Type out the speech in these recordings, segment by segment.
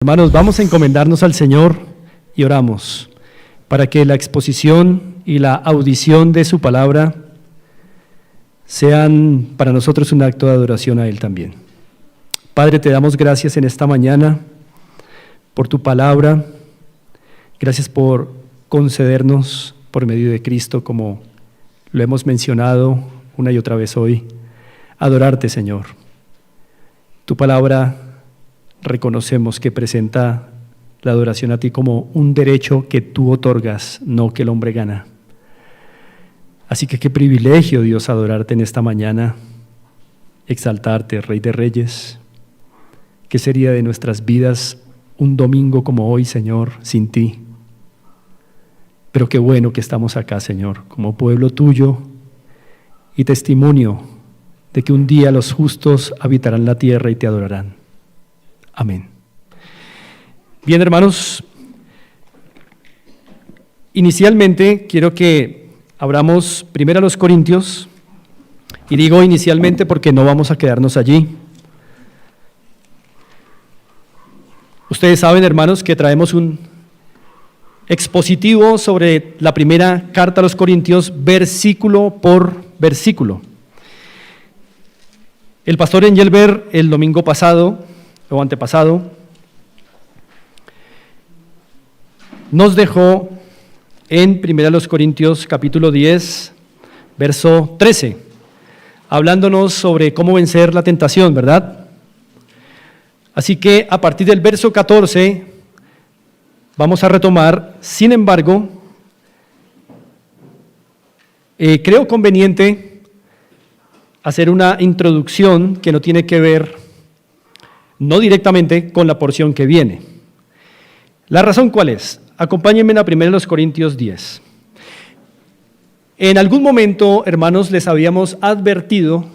Hermanos, vamos a encomendarnos al Señor y oramos para que la exposición y la audición de su palabra sean para nosotros un acto de adoración a Él también. Padre, te damos gracias en esta mañana por tu palabra. Gracias por concedernos por medio de Cristo, como lo hemos mencionado una y otra vez hoy, adorarte, Señor. Tu palabra reconocemos que presenta la adoración a ti como un derecho que tú otorgas, no que el hombre gana. Así que qué privilegio, Dios, adorarte en esta mañana, exaltarte, Rey de Reyes. ¿Qué sería de nuestras vidas un domingo como hoy, Señor, sin ti? Pero qué bueno que estamos acá, Señor, como pueblo tuyo y testimonio de que un día los justos habitarán la tierra y te adorarán. Amén. Bien, hermanos, inicialmente quiero que abramos primero a los Corintios, y digo inicialmente porque no vamos a quedarnos allí. Ustedes saben, hermanos, que traemos un expositivo sobre la primera carta a los Corintios, versículo por versículo. El pastor Engelbert el domingo pasado o antepasado nos dejó en 1 Corintios capítulo 10, verso 13, hablándonos sobre cómo vencer la tentación, ¿verdad? Así que a partir del verso 14 vamos a retomar. Sin embargo, creo conveniente hacer una introducción que no tiene que ver, no directamente, con la porción que viene. ¿La razón cuál es? Acompáñenme a 1 Corintios 10. En algún momento, hermanos, les habíamos advertido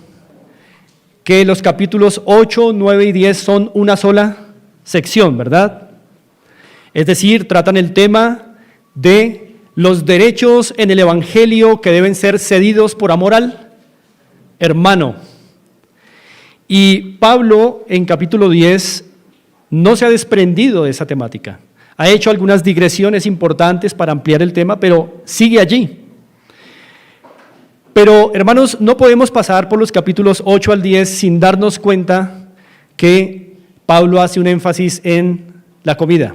que los capítulos 8, 9 y 10 son una sola sección, ¿verdad? Es decir, tratan el tema de los derechos en el Evangelio que deben ser cedidos por amor al hermano. Y Pablo en capítulo 10 no se ha desprendido de esa temática. Ha hecho algunas digresiones importantes para ampliar el tema, pero sigue allí. Pero, hermanos, no podemos pasar por los capítulos 8 al 10 sin darnos cuenta que Pablo hace un énfasis en la comida,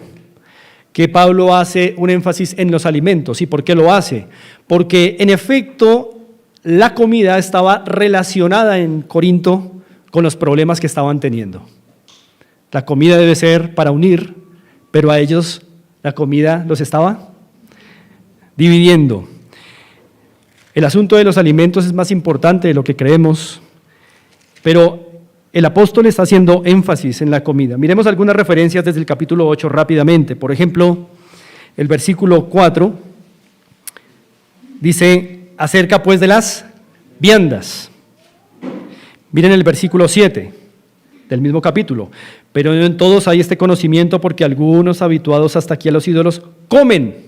que Pablo hace un énfasis en los alimentos. ¿Y por qué lo hace? Porque, en efecto, la comida estaba relacionada en Corinto con los problemas que estaban teniendo. La comida debe ser para unir, pero a ellos la comida los estaba dividiendo. El asunto de los alimentos es más importante de lo que creemos, pero el apóstol está haciendo énfasis en la comida. Miremos algunas referencias desde el capítulo 8 rápidamente. Por ejemplo, el versículo 4 dice: acerca pues de las viandas. Miren el versículo 7 del mismo capítulo: pero no en todos hay este conocimiento, porque algunos, habituados hasta aquí a los ídolos, comen.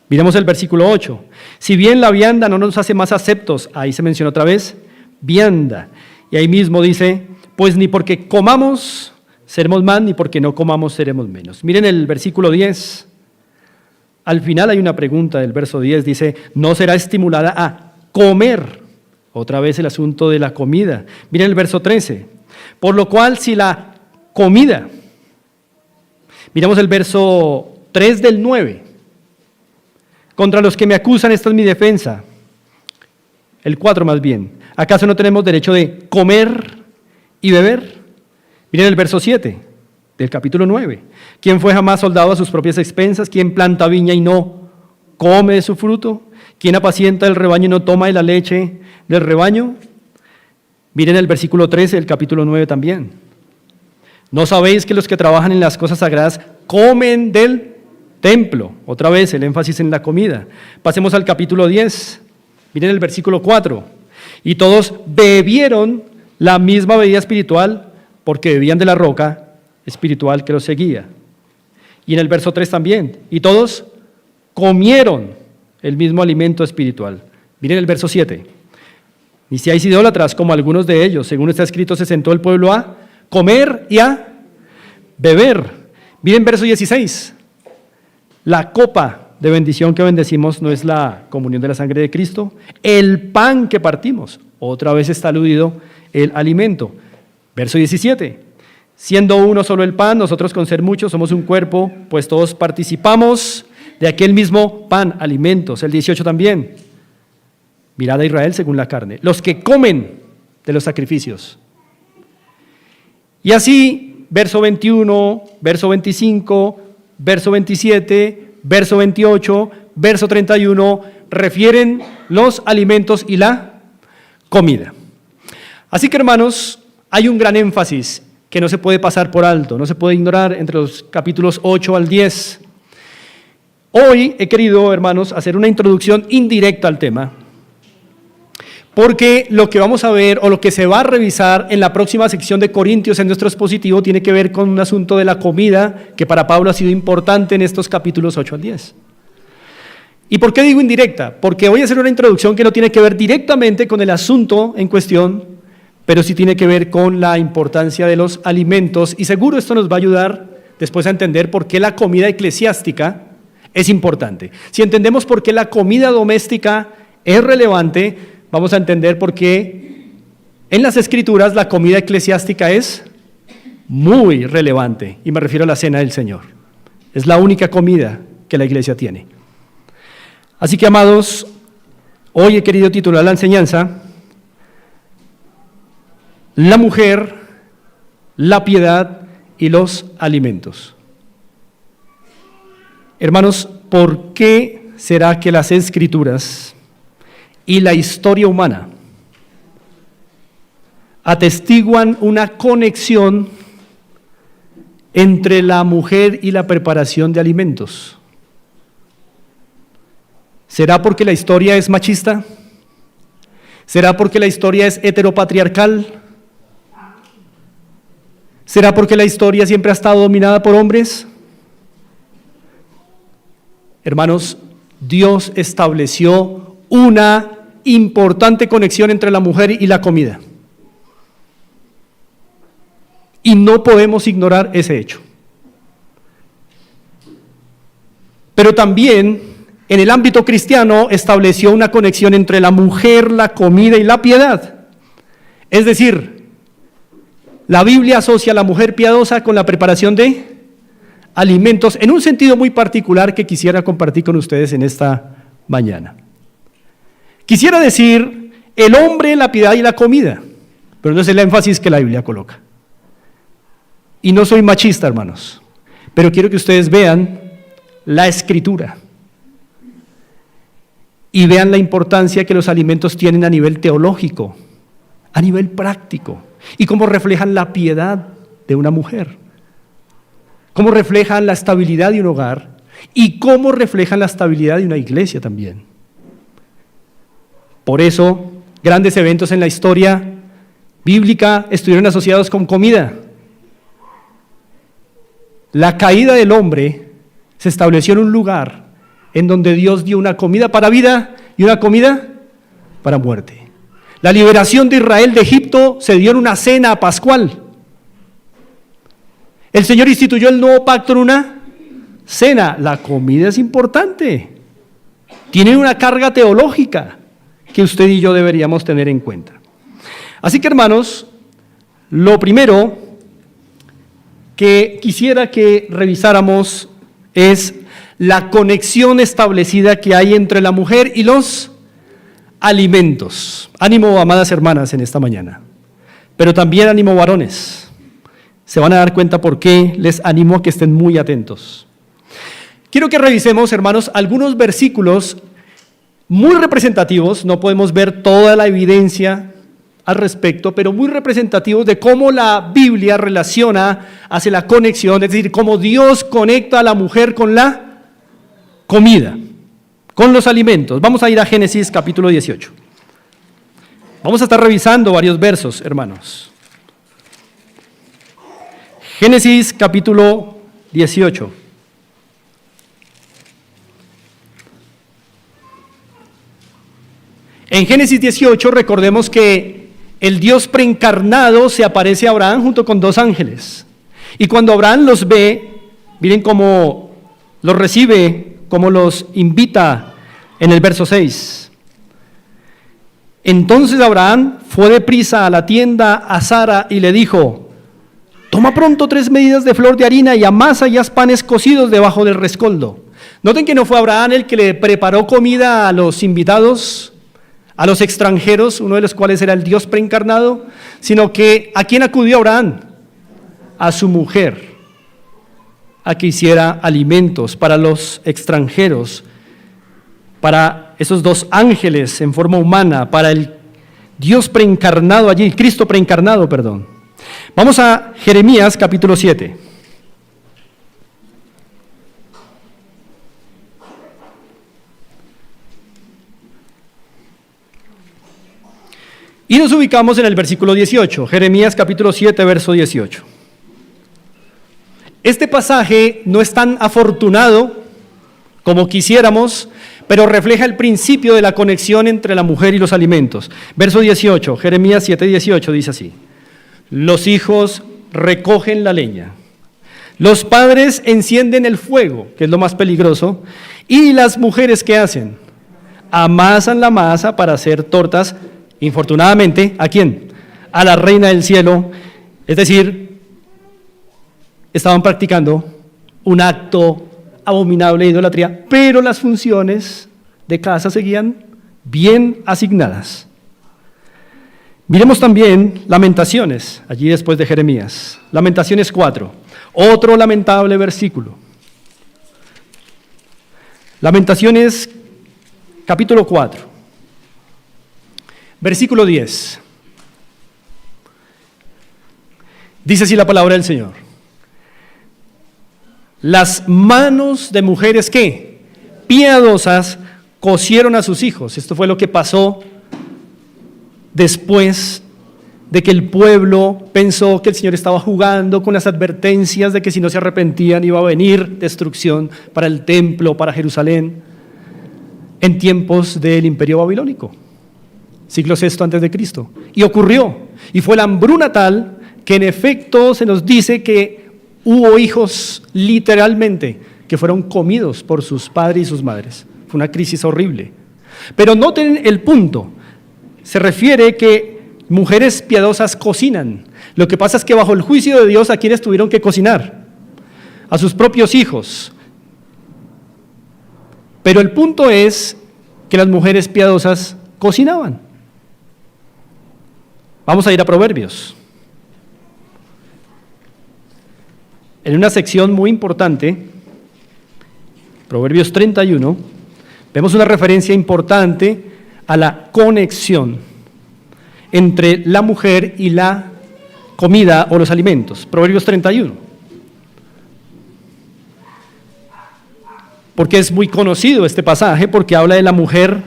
Miremos el versículo 8. Si bien la vianda no nos hace más aceptos, ahí se menciona otra vez, vianda. Y ahí mismo dice: pues ni porque comamos seremos más, ni porque no comamos seremos menos. Miren el versículo 10. Al final hay una pregunta del verso 10, dice: no será estimulada a comer. Otra vez el asunto de la comida. Miren el verso 13. Por lo cual, si la comida, miramos el verso 3 del 9. Contra los que me acusan, esta es mi defensa. El 4 más bien. ¿Acaso no tenemos derecho de comer y beber? Miren el verso 7 del capítulo 9. ¿Quién fue jamás soldado a sus propias expensas? ¿Quién planta viña y no come de su fruto? ¿Quién apacienta el rebaño y no toma de la leche del rebaño? Miren el versículo 13 del capítulo 9 también. ¿No sabéis que los que trabajan en las cosas sagradas comen del templo? Otra vez el énfasis en la comida. Pasemos al capítulo 10. Miren el versículo 4. Y todos bebieron la misma bebida espiritual, porque bebían de la roca espiritual que los seguía. Y en el verso 3 también. Y todos comieron el mismo alimento espiritual. Miren el verso 7. Ni seáis idólatras como algunos de ellos. Según está escrito, se sentó el pueblo a comer y a beber. Miren verso 16. La copa de bendición que bendecimos no es la comunión de la sangre de Cristo. El pan que partimos, otra vez está aludido el alimento. Verso 17. Siendo uno solo el pan, nosotros con ser muchos somos un cuerpo, pues todos participamos de aquel mismo pan, alimentos. El 18 también. Mirad a Israel según la carne. Los que comen de los sacrificios. Y así, verso 21, verso 25, verso 27, verso 28, verso 31, refieren los alimentos y la comida. Así que, hermanos, hay un gran énfasis que no se puede pasar por alto, no se puede ignorar entre los capítulos 8 al 10. Hoy he querido, hermanos, hacer una introducción indirecta al tema, porque lo que vamos a ver o lo que se va a revisar en la próxima sección de Corintios en nuestro expositivo tiene que ver con un asunto de la comida que para Pablo ha sido importante en estos capítulos 8 al 10. ¿Y por qué digo indirecta? Porque voy a hacer una introducción que no tiene que ver directamente con el asunto en cuestión, pero sí tiene que ver con la importancia de los alimentos, y seguro esto nos va a ayudar después a entender por qué la comida eclesiástica es importante. Si entendemos por qué la comida doméstica es relevante, vamos a entender por qué en las Escrituras la comida eclesiástica es muy relevante, y me refiero a la cena del Señor. Es la única comida que la iglesia tiene. Así que, amados, hoy he querido titular la enseñanza: la mujer, la piedad y los alimentos. Hermanos, ¿por qué será que las Escrituras y la historia humana atestiguan una conexión entre la mujer y la preparación de alimentos? ¿Será porque la historia es machista? ¿Será porque la historia es heteropatriarcal? ¿Será porque la historia siempre ha estado dominada por hombres? Hermanos, Dios estableció una importante conexión entre la mujer y la comida. Y no podemos ignorar ese hecho. Pero también en el ámbito cristiano estableció una conexión entre la mujer, la comida y la piedad. Es decir, la Biblia asocia a la mujer piadosa con la preparación de alimentos en un sentido muy particular que quisiera compartir con ustedes en esta mañana. Quisiera decir el hombre, la piedad y la comida, pero no es el énfasis que la Biblia coloca. Y no soy machista, hermanos, pero quiero que ustedes vean la Escritura y vean la importancia que los alimentos tienen a nivel teológico, a nivel práctico, y cómo reflejan la piedad de una mujer, cómo reflejan la estabilidad de un hogar y cómo reflejan la estabilidad de una iglesia también. Por eso, grandes eventos en la historia bíblica estuvieron asociados con comida. La caída del hombre se estableció en un lugar en donde Dios dio una comida para vida y una comida para muerte. La liberación de Israel de Egipto se dio en una cena pascual. El Señor instituyó el nuevo pacto en una cena. La comida es importante. Tiene una carga teológica que usted y yo deberíamos tener en cuenta. Así que, hermanos, lo primero que quisiera que revisáramos es la conexión establecida que hay entre la mujer y los alimentos. Ánimo, amadas hermanas, en esta mañana, pero también ánimo, varones. Se van a dar cuenta por qué les animo a que estén muy atentos. Quiero que revisemos, hermanos, algunos versículos muy representativos. No podemos ver toda la evidencia al respecto, pero muy representativos de cómo la Biblia hace la conexión, es decir, cómo Dios conecta a la mujer con la comida, con los alimentos. Vamos a ir a Génesis capítulo 18. Vamos a estar revisando varios versos, hermanos. Génesis capítulo 18. En Génesis 18 recordemos que el Dios preencarnado se aparece a Abraham junto con dos ángeles. Y cuando Abraham los ve, miren cómo los recibe, cómo los invita en el verso 6. Entonces Abraham fue deprisa a la tienda a Sara y le dijo: toma pronto 3 medidas de flor de harina y amasa y haz panes cocidos debajo del rescoldo. Noten que no fue Abraham el que le preparó comida a los invitados, a los extranjeros, uno de los cuales era el Dios preencarnado, sino que ¿a quién acudió Abraham? A su mujer, a que hiciera alimentos para los extranjeros, para esos 2 ángeles en forma humana, para el Dios preencarnado allí, Cristo preencarnado, perdón. Vamos a Jeremías capítulo 7. Y nos ubicamos en el versículo 18, Jeremías capítulo 7, verso 18. Este pasaje no es tan afortunado como quisiéramos, pero refleja el principio de la conexión entre la mujer y los alimentos. Verso 18, Jeremías 7, 18 dice así: los hijos recogen la leña, los padres encienden el fuego, que es lo más peligroso, y las mujeres, ¿qué hacen? Amasan la masa para hacer tortas. Infortunadamente, ¿a quién? A la reina del cielo. Es decir, estaban practicando un acto abominable de idolatría, pero las funciones de casa seguían bien asignadas. Miremos también Lamentaciones, allí después de Jeremías. Lamentaciones 4, otro lamentable versículo. Lamentaciones capítulo 4. Versículo 10. Dice así la palabra del Señor: las manos de mujeres que piadosas cosieron a sus hijos. Esto fue lo que pasó después de que el pueblo pensó que el Señor estaba jugando con las advertencias de que si no se arrepentían iba a venir destrucción para el templo, para Jerusalén, en tiempos del imperio babilónico. Siglo VI antes de Cristo. Y ocurrió. Y fue la hambruna tal que en efecto se nos dice que hubo hijos literalmente que fueron comidos por sus padres y sus madres. Fue una crisis horrible. Pero noten el punto. Se refiere que mujeres piadosas cocinan. Lo que pasa es que bajo el juicio de Dios, ¿a quiénes tuvieron que cocinar? A sus propios hijos. Pero el punto es que las mujeres piadosas cocinaban. Vamos a ir a Proverbios. En una sección muy importante, Proverbios 31, vemos una referencia importante a la conexión entre la mujer y la comida o los alimentos. Proverbios 31. Porque es muy conocido este pasaje, porque habla de la mujer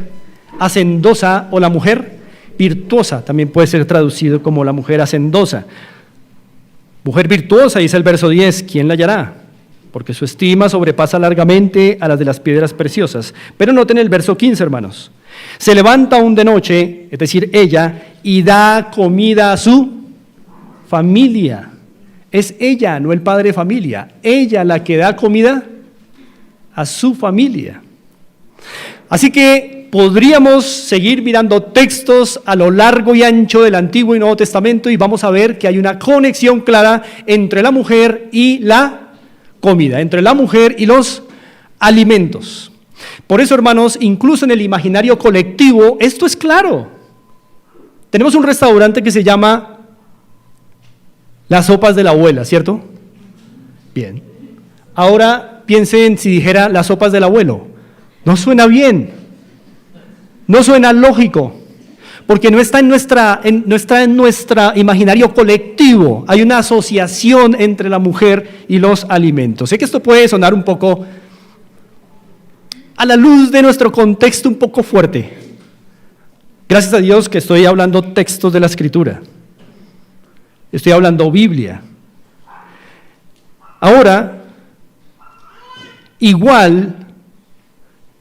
hacendosa o la mujer virtuosa, también puede ser traducido como la mujer hacendosa. Mujer virtuosa, dice el verso 10, ¿quién la hallará? Porque su estima sobrepasa largamente a las de las piedras preciosas. Pero noten el verso 15, hermanos. Se levanta aún de noche, es decir, ella, y da comida a su familia. Es ella, no el padre de familia, ella la que da comida a su familia. Así que podríamos seguir mirando textos a lo largo y ancho del Antiguo y Nuevo Testamento y vamos a ver que hay una conexión clara entre la mujer y la comida, entre la mujer y los alimentos. Por eso, hermanos, incluso en el imaginario colectivo, esto es claro. Tenemos un restaurante que se llama Las Sopas de la Abuela, ¿cierto? Bien. Ahora piensen si dijera Las Sopas del Abuelo. No suena bien. No suena lógico, porque no está en nuestro imaginario colectivo. Hay una asociación entre la mujer y los alimentos. Sé que esto puede sonar un poco, a la luz de nuestro contexto, un poco fuerte. Gracias a Dios que estoy hablando textos de la Escritura. Estoy hablando Biblia. Ahora, igual,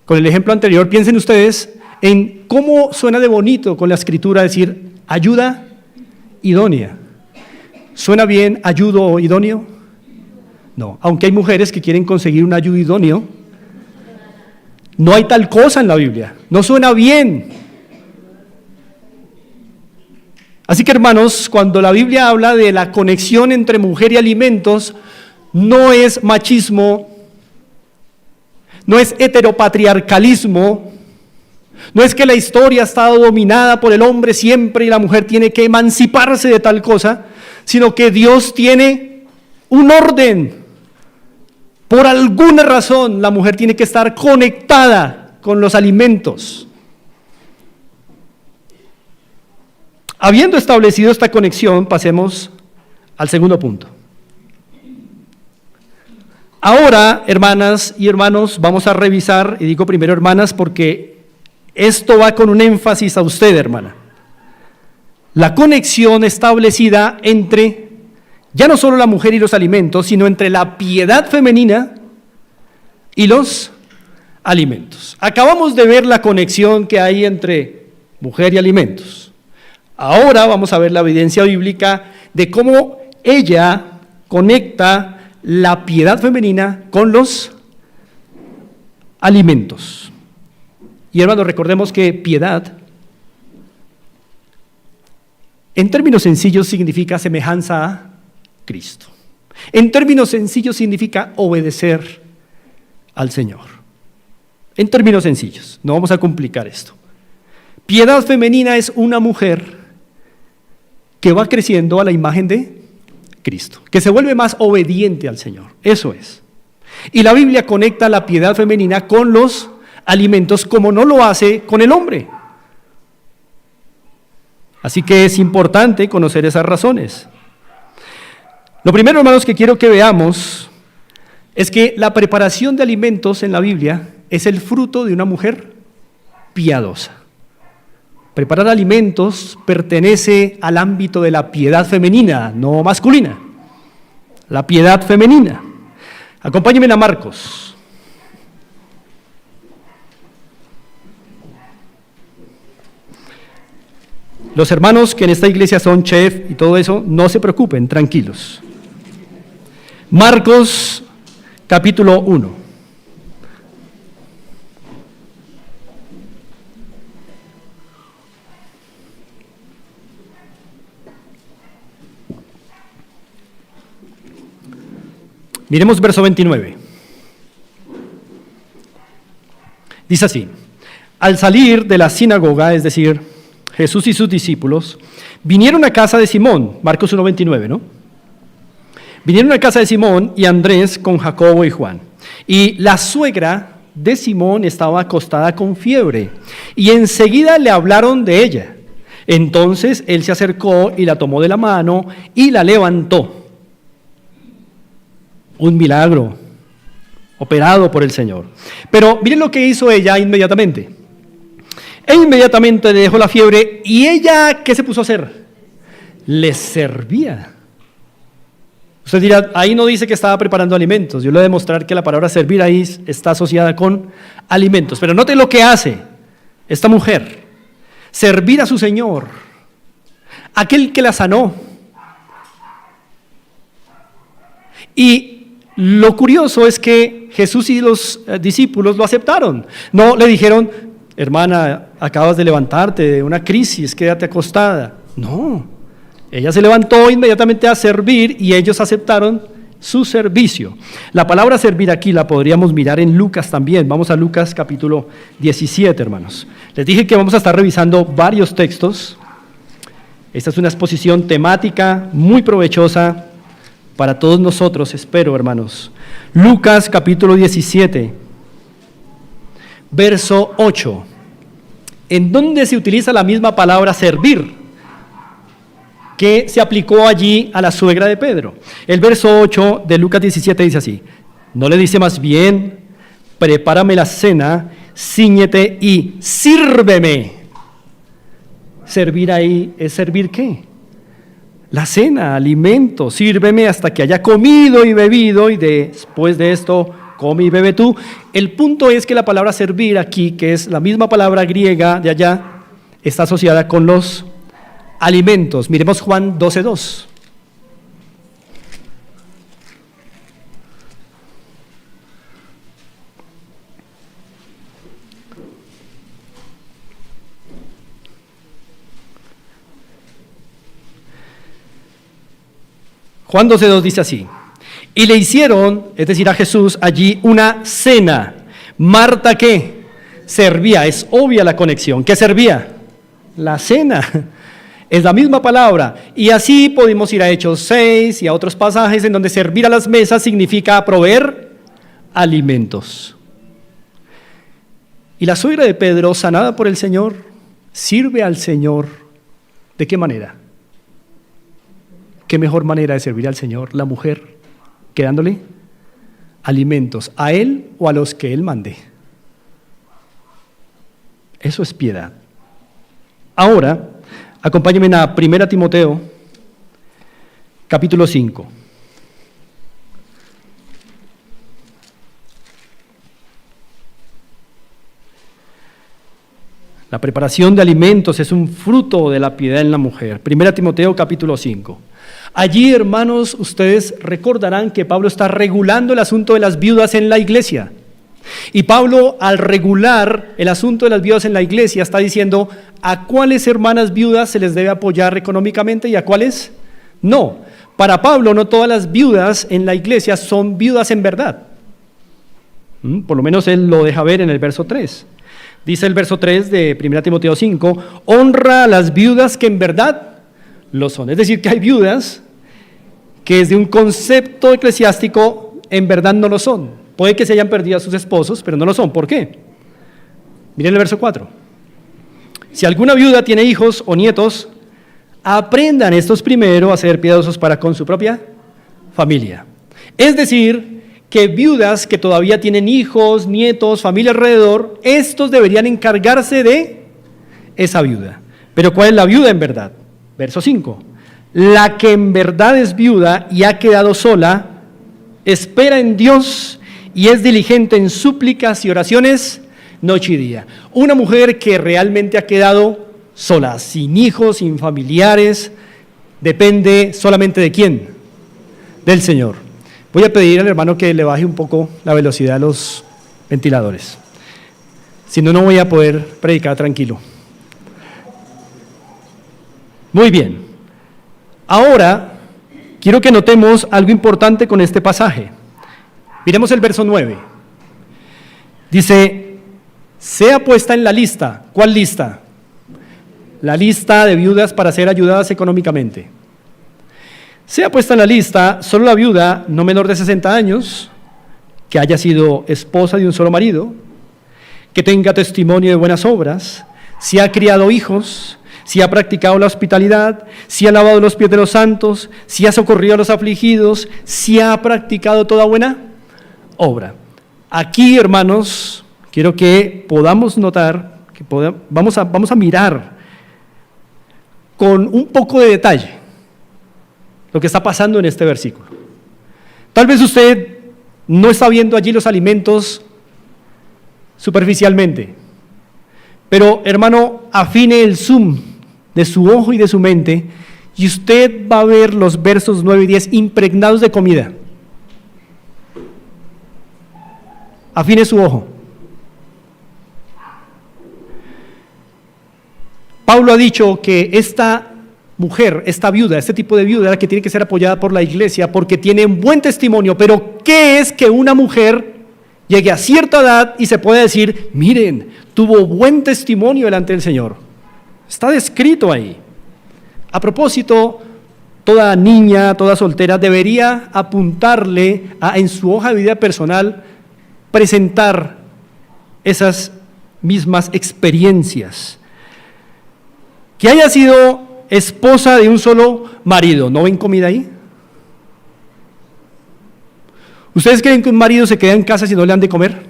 con el ejemplo anterior, piensen ustedes en cómo suena de bonito con la Escritura decir ayuda idónea. ¿Suena bien ayudo idóneo? No, aunque hay mujeres que quieren conseguir un ayudo idóneo, no hay tal cosa en la Biblia, no suena bien. Así que hermanos, cuando la Biblia habla de la conexión entre mujer y alimentos, no es machismo, no es heteropatriarcalismo, no es que la historia ha estado dominada por el hombre siempre y la mujer tiene que emanciparse de tal cosa, sino que Dios tiene un orden. Por alguna razón la mujer tiene que estar conectada con los alimentos. Habiendo establecido esta conexión, pasemos al segundo punto. Ahora, hermanas y hermanos, vamos a revisar, y digo primero hermanas porque esto va con un énfasis a usted, hermana. La conexión establecida entre, ya no solo la mujer y los alimentos, sino entre la piedad femenina y los alimentos. Acabamos de ver la conexión que hay entre mujer y alimentos. Ahora vamos a ver la evidencia bíblica de cómo ella conecta la piedad femenina con los alimentos. Y hermanos, recordemos que piedad, en términos sencillos, significa semejanza a Cristo. En términos sencillos, significa obedecer al Señor. En términos sencillos, no vamos a complicar esto. Piedad femenina es una mujer que va creciendo a la imagen de Cristo, que se vuelve más obediente al Señor. Eso es. Y la Biblia conecta la piedad femenina con los alimentos como no lo hace con el hombre. Así que es importante conocer esas razones. Lo primero, hermanos, que quiero que veamos es que la preparación de alimentos en la Biblia es el fruto de una mujer piadosa. Preparar alimentos pertenece al ámbito de la piedad femenina, no masculina. La piedad femenina. Acompáñenme a Marcos. Los hermanos que en esta iglesia son chef y todo eso, no se preocupen, tranquilos. Marcos, capítulo 1. Miremos verso 29. Dice así: al salir de la sinagoga, es decir, Jesús y sus discípulos, vinieron a casa de Simón, Marcos 1:29, ¿no? Vinieron a casa de Simón y Andrés con Jacobo y Juan. Y la suegra de Simón estaba acostada con fiebre, y enseguida le hablaron de ella. Entonces él se acercó y la tomó de la mano y la levantó. Un milagro operado por el Señor. Pero miren lo que hizo ella inmediatamente. E inmediatamente le dejó la fiebre y ella, ¿qué se puso a hacer? Le servía. Usted dirá, ahí no dice que estaba preparando alimentos. Yo le voy a demostrar que la palabra servir ahí está asociada con alimentos. Pero note lo que hace esta mujer. Servir a su Señor, aquel que la sanó. Y lo curioso es que Jesús y los discípulos lo aceptaron. No le dijeron, hermana, acabas de levantarte de una crisis, quédate acostada. No, ella se levantó inmediatamente a servir y ellos aceptaron su servicio. La palabra servir aquí la podríamos mirar en Lucas también. Vamos a Lucas capítulo 17, hermanos. Les dije que vamos a estar revisando varios textos. Esta es una exposición temática muy provechosa para todos nosotros, espero, hermanos. Lucas capítulo 17, verso 8, en donde se utiliza la misma palabra servir, que se aplicó allí a la suegra de Pedro. El verso 8 de Lucas 17 dice así: no le dice más bien, prepárame la cena, cíñete y sírveme. Servir ahí es servir ¿qué? La cena, alimento, sírveme hasta que haya comido y bebido, y después de esto, come y bebe tú. El punto es que la palabra servir aquí, que es la misma palabra griega de allá, está asociada con los alimentos. Miremos Juan 12:2. Juan 12:2 dice así: y le hicieron, es decir, a Jesús, allí una cena. Marta, ¿qué? Servía. Es obvia la conexión. ¿Qué servía? La cena. Es la misma palabra. Y así podemos ir a Hechos 6 y a otros pasajes en donde servir a las mesas significa proveer alimentos. Y la suegra de Pedro, sanada por el Señor, sirve al Señor. ¿De qué manera? ¿Qué mejor manera de servir al Señor? La mujer, quedándole alimentos a Él o a los que Él mande. Eso es piedad. Ahora, acompáñenme a 1 Timoteo, capítulo 5. La preparación de alimentos es un fruto de la piedad en la mujer. 1 Timoteo, capítulo 5. Allí, hermanos, ustedes recordarán que Pablo está regulando el asunto de las viudas en la iglesia. Y Pablo, al regular el asunto de las viudas en la iglesia, está diciendo a cuáles hermanas viudas se les debe apoyar económicamente y a cuáles no. Para Pablo, no todas las viudas en la iglesia son viudas en verdad. Por lo menos él lo deja ver en el verso 3. Dice el verso 3 de 1 Timoteo 5, honra a las viudas que en verdad lo son. Es decir, que hay viudas que desde un concepto eclesiástico en verdad no lo son. Puede que se hayan perdido a sus esposos, pero no lo son. ¿Por qué? Miren el verso 4. Si alguna viuda tiene hijos o nietos, aprendan estos primero a ser piadosos para con su propia familia. Es decir, que viudas que todavía tienen hijos, nietos, familia alrededor, estos deberían encargarse de esa viuda. Pero ¿cuál es la viuda en verdad? Verso 5. La que en verdad es viuda y ha quedado sola, espera en Dios y es diligente en súplicas y oraciones noche y día. Una mujer que realmente ha quedado sola, sin hijos, sin familiares, depende solamente ¿de quién? Del Señor. Voy a pedir al hermano que le baje un poco la velocidad a los ventiladores. Si no, no voy a poder predicar tranquilo. Muy bien. Ahora, quiero que notemos algo importante con este pasaje. Miremos el verso 9. Dice, sea puesta en la lista. ¿Cuál lista? La lista de viudas para ser ayudadas económicamente. Sea puesta en la lista solo la viuda no menor de 60 años, que haya sido esposa de un solo marido, que tenga testimonio de buenas obras, si ha criado hijos, si ha practicado la hospitalidad, si ha lavado los pies de los santos, si ha socorrido a los afligidos, si ha practicado toda buena obra. Aquí, hermanos, quiero que podamos notar, que vamos a mirar con un poco de detalle lo que está pasando en este versículo. Tal vez usted no está viendo allí los alimentos superficialmente, pero hermano, afine el zoom de su ojo y de su mente y usted va a ver los versos 9 y 10 impregnados de comida. Afine su ojo. Pablo ha dicho que esta mujer, esta viuda, este tipo de viuda, la que tiene que ser apoyada por la iglesia porque tiene un buen testimonio. Pero ¿qué es que una mujer llegue a cierta edad y se puede decir, miren, tuvo buen testimonio delante del Señor? Está descrito ahí. A propósito, toda niña, toda soltera debería apuntarle en su hoja de vida personal, presentar esas mismas experiencias. Que haya sido esposa de un solo marido. ¿No ven comida ahí? ¿Ustedes creen que un marido se queda en casa si no le dan de comer?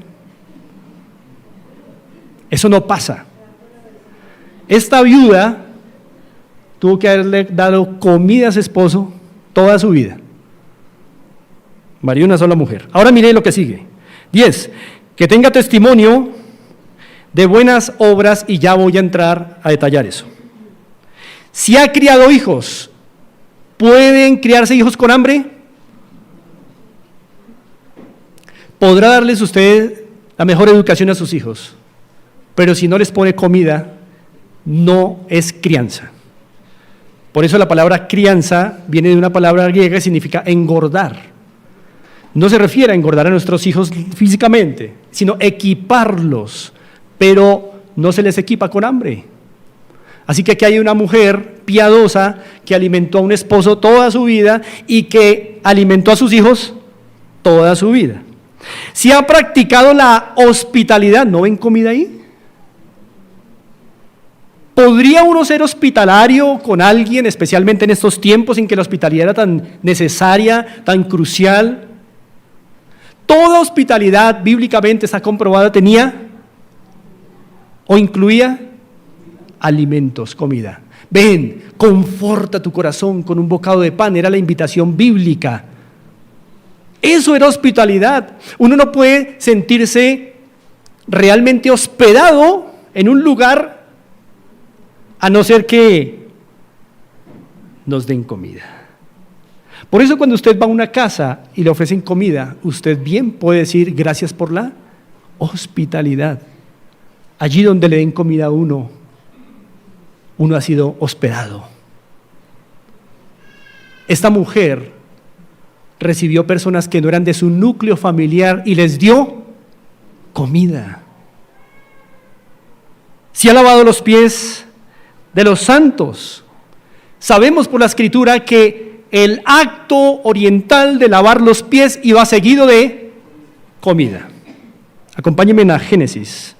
Eso no pasa. Esta viuda tuvo que haberle dado comida a su esposo toda su vida. Marido, una sola mujer. Ahora mire lo que sigue. 10. Que tenga testimonio de buenas obras, y ya voy a entrar a detallar eso. Si ha criado hijos, ¿pueden criarse hijos con hambre? Podrá darles usted la mejor educación a sus hijos, pero si no les pone comida, no es crianza. Por eso la palabra crianza viene de una palabra griega que significa engordar. No se refiere a engordar a nuestros hijos físicamente, sino equiparlos, pero no se les equipa con hambre. Así que aquí hay una mujer piadosa que alimentó a un esposo toda su vida y que alimentó a sus hijos toda su vida. Si ha practicado la hospitalidad, ¿no ven comida ahí? ¿Podría uno ser hospitalario con alguien, especialmente en estos tiempos en que la hospitalidad era tan necesaria, tan crucial? Toda hospitalidad bíblicamente está comprobada, tenía o incluía alimentos, comida. Ven, conforta tu corazón con un bocado de pan, era la invitación bíblica. Eso era hospitalidad. Uno no puede sentirse realmente hospedado en un lugar a no ser que nos den comida. Por eso cuando usted va a una casa y le ofrecen comida, usted bien puede decir gracias por la hospitalidad. Allí donde le den comida a uno ha sido hospedado. Esta mujer recibió personas que no eran de su núcleo familiar y les dio comida. Si ha lavado los pies de los santos, sabemos por la Escritura que el acto oriental de lavar los pies iba seguido de comida. Acompáñenme a Génesis.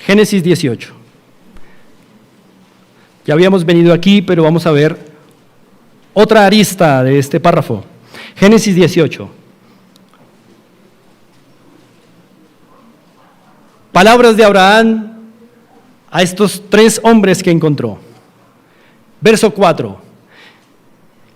Génesis 18. Ya habíamos venido aquí, pero vamos a ver otra arista de este párrafo. Génesis 18. Palabras de Abraham a estos 3 hombres que encontró. Verso 4.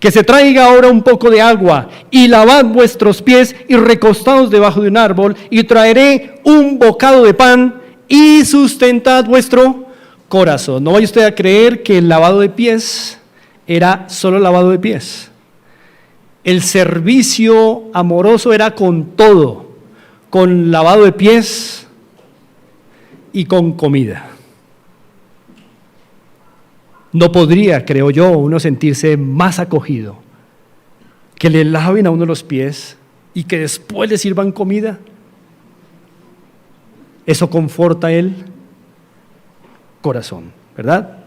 Que se traiga ahora un poco de agua y lavad vuestros pies y recostaos debajo de un árbol y traeré un bocado de pan y sustentad vuestro corazón. No vaya usted a creer que el lavado de pies era solo lavado de pies. El servicio amoroso era con todo, con lavado de pies y con comida. No podría, creo yo, uno sentirse más acogido que le laven a uno los pies y que después le sirvan comida. Eso conforta el corazón, ¿verdad?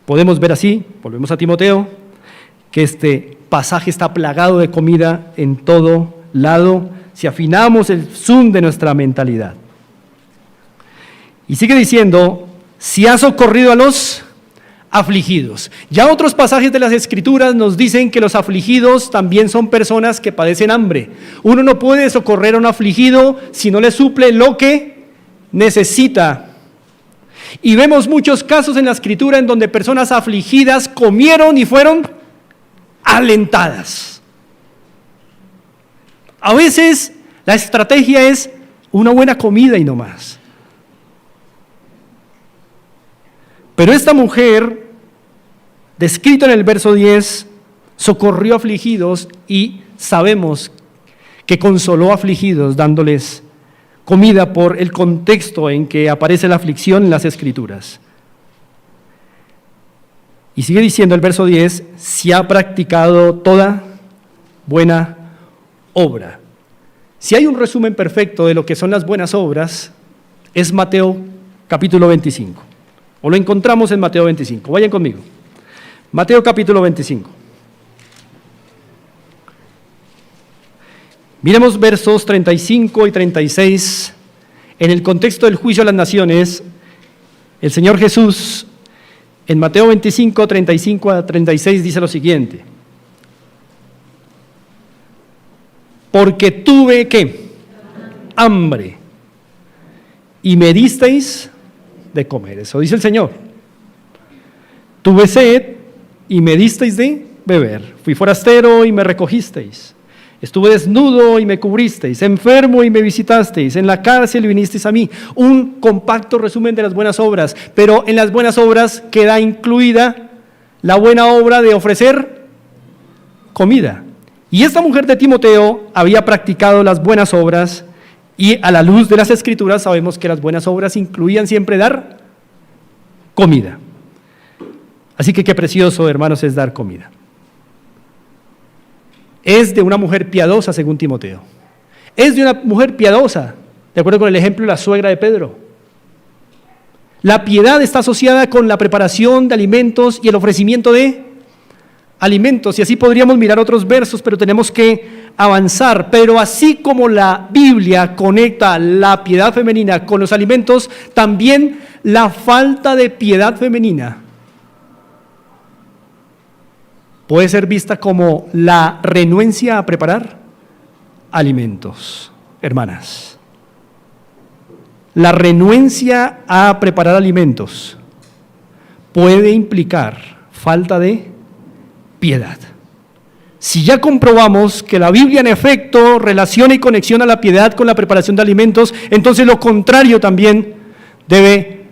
Podemos ver así, volvemos a Timoteo, que este pasaje está plagado de comida en todo lado, si afinamos el zoom de nuestra mentalidad. Y sigue diciendo, si ha socorrido a los afligidos. Ya otros pasajes de las Escrituras nos dicen que los afligidos también son personas que padecen hambre. Uno no puede socorrer a un afligido si no le suple lo que necesita. Y vemos muchos casos en la Escritura en donde personas afligidas comieron y fueron alentadas. A veces la estrategia es una buena comida y no más. Pero esta mujer, descrito en el verso 10, socorrió afligidos y sabemos que consoló afligidos dándoles comida por el contexto en que aparece la aflicción en las Escrituras. Y sigue diciendo el verso 10, si ha practicado toda buena obra. Si hay un resumen perfecto de lo que son las buenas obras, es Mateo capítulo 25. O lo encontramos en Mateo 25. Vayan conmigo. Mateo capítulo 25. Miremos versos 35 y 36. En el contexto del juicio a las naciones, el Señor Jesús, en Mateo 25, 35 a 36, dice lo siguiente. Porque tuve, ¿qué? Hambre. Y me disteis de comer. Eso dice el Señor. Tuve sed y me disteis de beber. Fui forastero y me recogisteis. Estuve desnudo y me cubristeis, enfermo y me visitasteis, en la cárcel y vinisteis a mí. Un compacto resumen de las buenas obras, pero en las buenas obras queda incluida la buena obra de ofrecer comida. Y esta mujer de Timoteo había practicado las buenas obras y a la luz de las Escrituras sabemos que las buenas obras incluían siempre dar comida. Así que qué precioso, hermanos, es dar comida. Es de una mujer piadosa, según Timoteo. Es de una mujer piadosa, de acuerdo con el ejemplo de la suegra de Pedro. La piedad está asociada con la preparación de alimentos y el ofrecimiento de alimentos. Y así podríamos mirar otros versos, pero tenemos que avanzar. Pero así como la Biblia conecta la piedad femenina con los alimentos, también la falta de piedad femenina puede ser vista como la renuencia a preparar alimentos, hermanas. La renuencia a preparar alimentos puede implicar falta de piedad. Si ya comprobamos que la Biblia en efecto relaciona y conexiona la piedad con la preparación de alimentos, entonces lo contrario también debe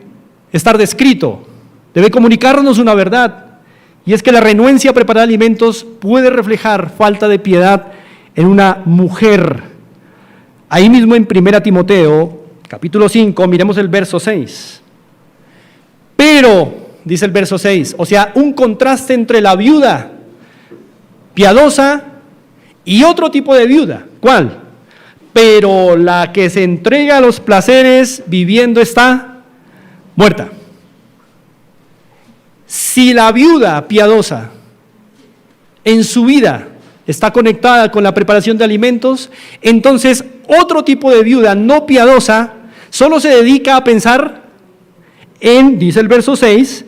estar descrito, debe comunicarnos una verdad. Y es que la renuencia a preparar alimentos puede reflejar falta de piedad en una mujer. Ahí mismo en 1 Timoteo, capítulo 5, miremos el verso 6. Pero, dice el verso 6, o sea, un contraste entre la viuda piadosa y otro tipo de viuda. ¿Cuál? Pero la que se entrega a los placeres viviendo está muerta. Si la viuda piadosa en su vida está conectada con la preparación de alimentos, entonces otro tipo de viuda no piadosa solo se dedica a pensar en, dice el verso 6,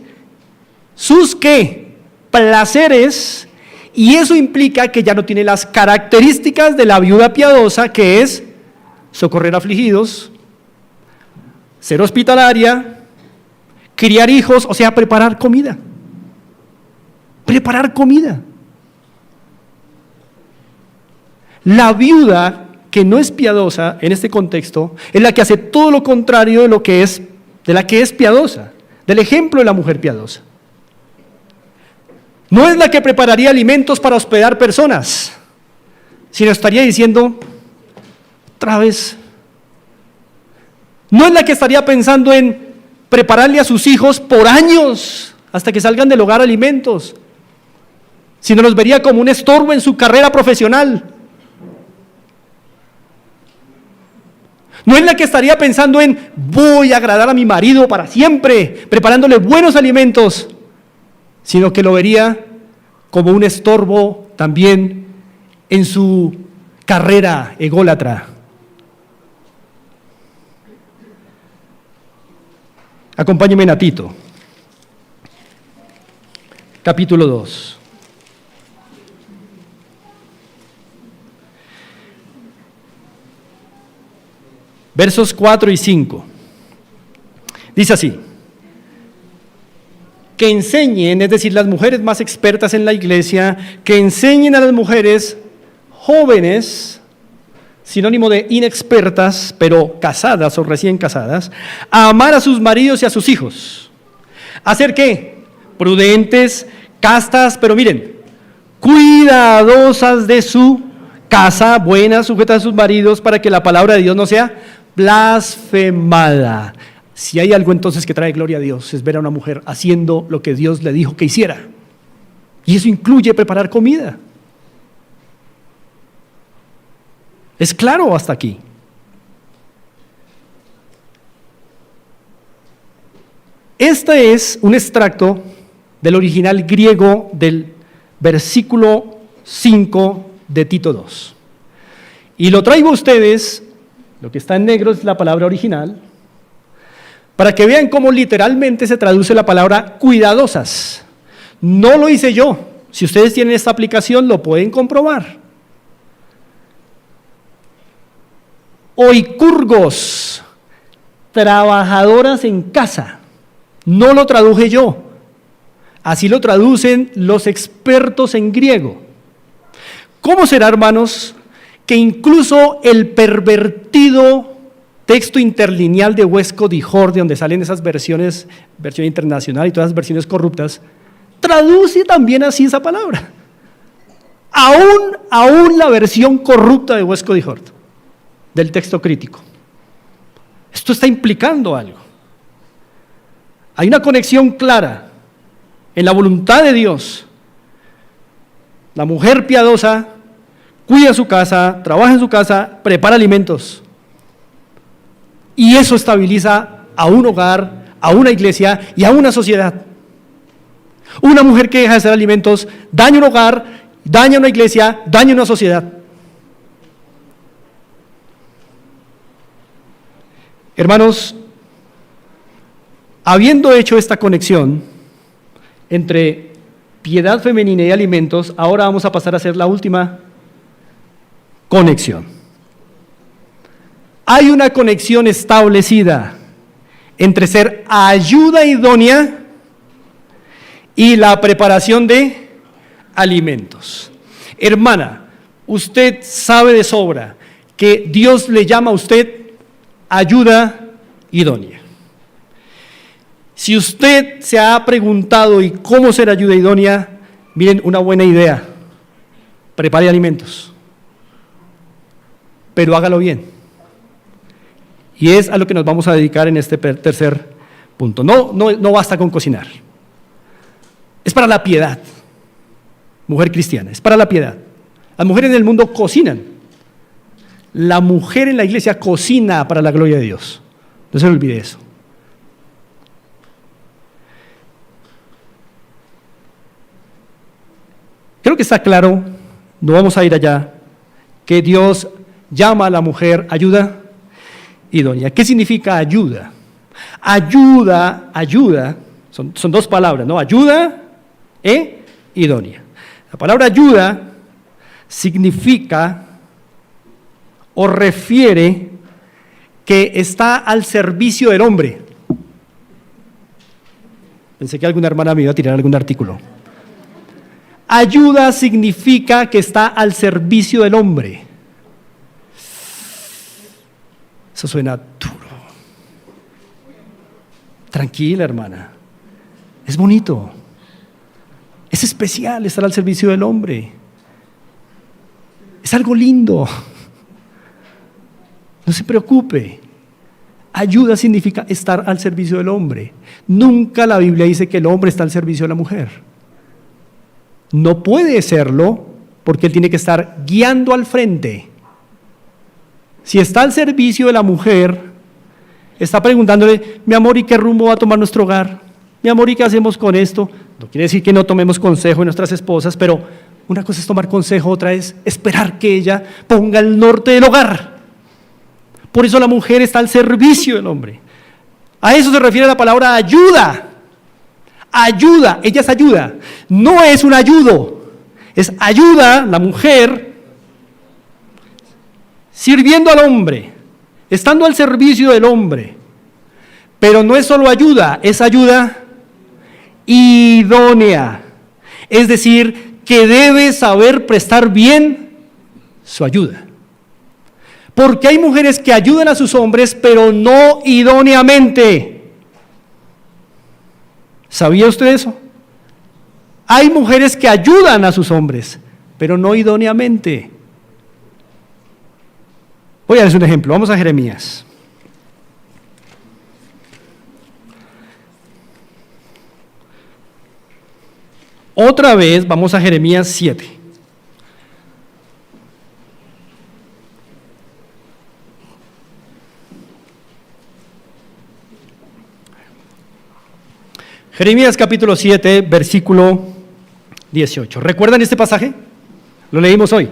sus ¿qué? Placeres, y eso implica que ya no tiene las características de la viuda piadosa, que es socorrer afligidos, ser hospitalaria, criar hijos, o sea, preparar comida. Preparar comida. La viuda que no es piadosa en este contexto es la que hace todo lo contrario de la que es piadosa, del ejemplo de la mujer piadosa. No es la que prepararía alimentos para hospedar personas, sino estaría diciendo, otra vez. No es la que estaría pensando en prepararle a sus hijos por años hasta que salgan del hogar alimentos, sino los vería como un estorbo en su carrera profesional. No es la que estaría pensando en voy a agradar a mi marido para siempre, preparándole buenos alimentos, sino que lo vería como un estorbo también en su carrera ególatra. Acompáñenme a Tito, capítulo 2. Versos 4 y 5. Dice así: que enseñen, es decir, las mujeres más expertas en la iglesia, que enseñen a las mujeres jóvenes, sinónimo de inexpertas, pero casadas o recién casadas, a amar a sus maridos y a sus hijos. ¿A ser qué? Prudentes, castas, pero miren, cuidadosas de su casa, buenas, sujetas a sus maridos, para que la palabra de Dios no sea blasfemada. Si hay algo entonces que trae gloria a Dios, es ver a una mujer haciendo lo que Dios le dijo que hiciera. Y eso incluye preparar comida. ¿Es claro hasta aquí? Este es un extracto del original griego del versículo 5 de Tito 2. Y lo traigo a ustedes, lo que está en negro es la palabra original, para que vean cómo literalmente se traduce la palabra cuidadosas. No lo hice yo. Si ustedes tienen esta aplicación, lo pueden comprobar. Oikurgos, trabajadoras en casa. No lo traduje yo. Así lo traducen los expertos en griego. ¿Cómo será, hermanos, que incluso el pervertido texto interlineal de Westcott y Hort, de donde salen esas versiones, versión internacional y todas las versiones corruptas, traduce también así esa palabra? Aún la versión corrupta de Westcott y Hort, del texto crítico. Esto está implicando algo. Hay una conexión clara en la voluntad de Dios. La mujer piadosa cuida su casa, trabaja en su casa, prepara alimentos. Y eso estabiliza a un hogar, a una iglesia y a una sociedad. Una mujer que deja de hacer alimentos daña un hogar, daña una iglesia, daña una sociedad. Hermanos, habiendo hecho esta conexión entre piedad femenina y alimentos, ahora vamos a pasar a hacer la última conexión. Hay una conexión establecida entre ser ayuda idónea y la preparación de alimentos. Hermana, usted sabe de sobra que Dios le llama a usted ayuda idónea. Si usted se ha preguntado ¿y cómo ser ayuda idónea? Miren, una buena idea, prepare alimentos, pero hágalo bien. Y es a lo que nos vamos a dedicar en este tercer punto. No basta con cocinar. Es para la piedad, mujer cristiana, es para la piedad. Las mujeres en el mundo cocinan. La mujer en la iglesia cocina para la gloria de Dios. No se le olvide eso. Creo que está claro, no vamos a ir allá, que Dios llama a la mujer ayuda idónea. ¿Qué significa ayuda? Ayuda, son dos palabras, ¿no? Ayuda e idónea. La palabra ayuda significa o refiere que está al servicio del hombre. Pensé que alguna hermana me iba a tirar algún artículo. Ayuda significa que está al servicio del hombre. Eso suena duro. Tranquila, hermana. Es bonito. Es especial estar al servicio del hombre. Es algo lindo. No se preocupe. Ayuda significa estar al servicio del hombre. Nunca la Biblia dice que el hombre está al servicio de la mujer. No puede serlo porque él tiene que estar guiando al frente. Si está al servicio de la mujer, está preguntándole, mi amor, ¿y qué rumbo va a tomar nuestro hogar? Mi amor, ¿y qué hacemos con esto? No quiere decir que no tomemos consejo de nuestras esposas, pero una cosa es tomar consejo, otra es esperar que ella ponga el norte del hogar. Por eso la mujer está al servicio del hombre. A eso se refiere la palabra ayuda. Ayuda, ella es ayuda. No es un ayudo, es ayuda, la mujer, sirviendo al hombre, estando al servicio del hombre. Pero no es solo ayuda, es ayuda idónea. Es decir, que debe saber prestar bien su ayuda. Porque hay mujeres que ayudan a sus hombres, pero no idóneamente. ¿Sabía usted eso? Hay mujeres que ayudan a sus hombres, pero no idóneamente. Voy a darles un ejemplo. Vamos a Jeremías. Otra vez vamos a Jeremías 7. Jeremías capítulo 7, versículo 18. ¿Recuerdan este pasaje? Lo leímos hoy.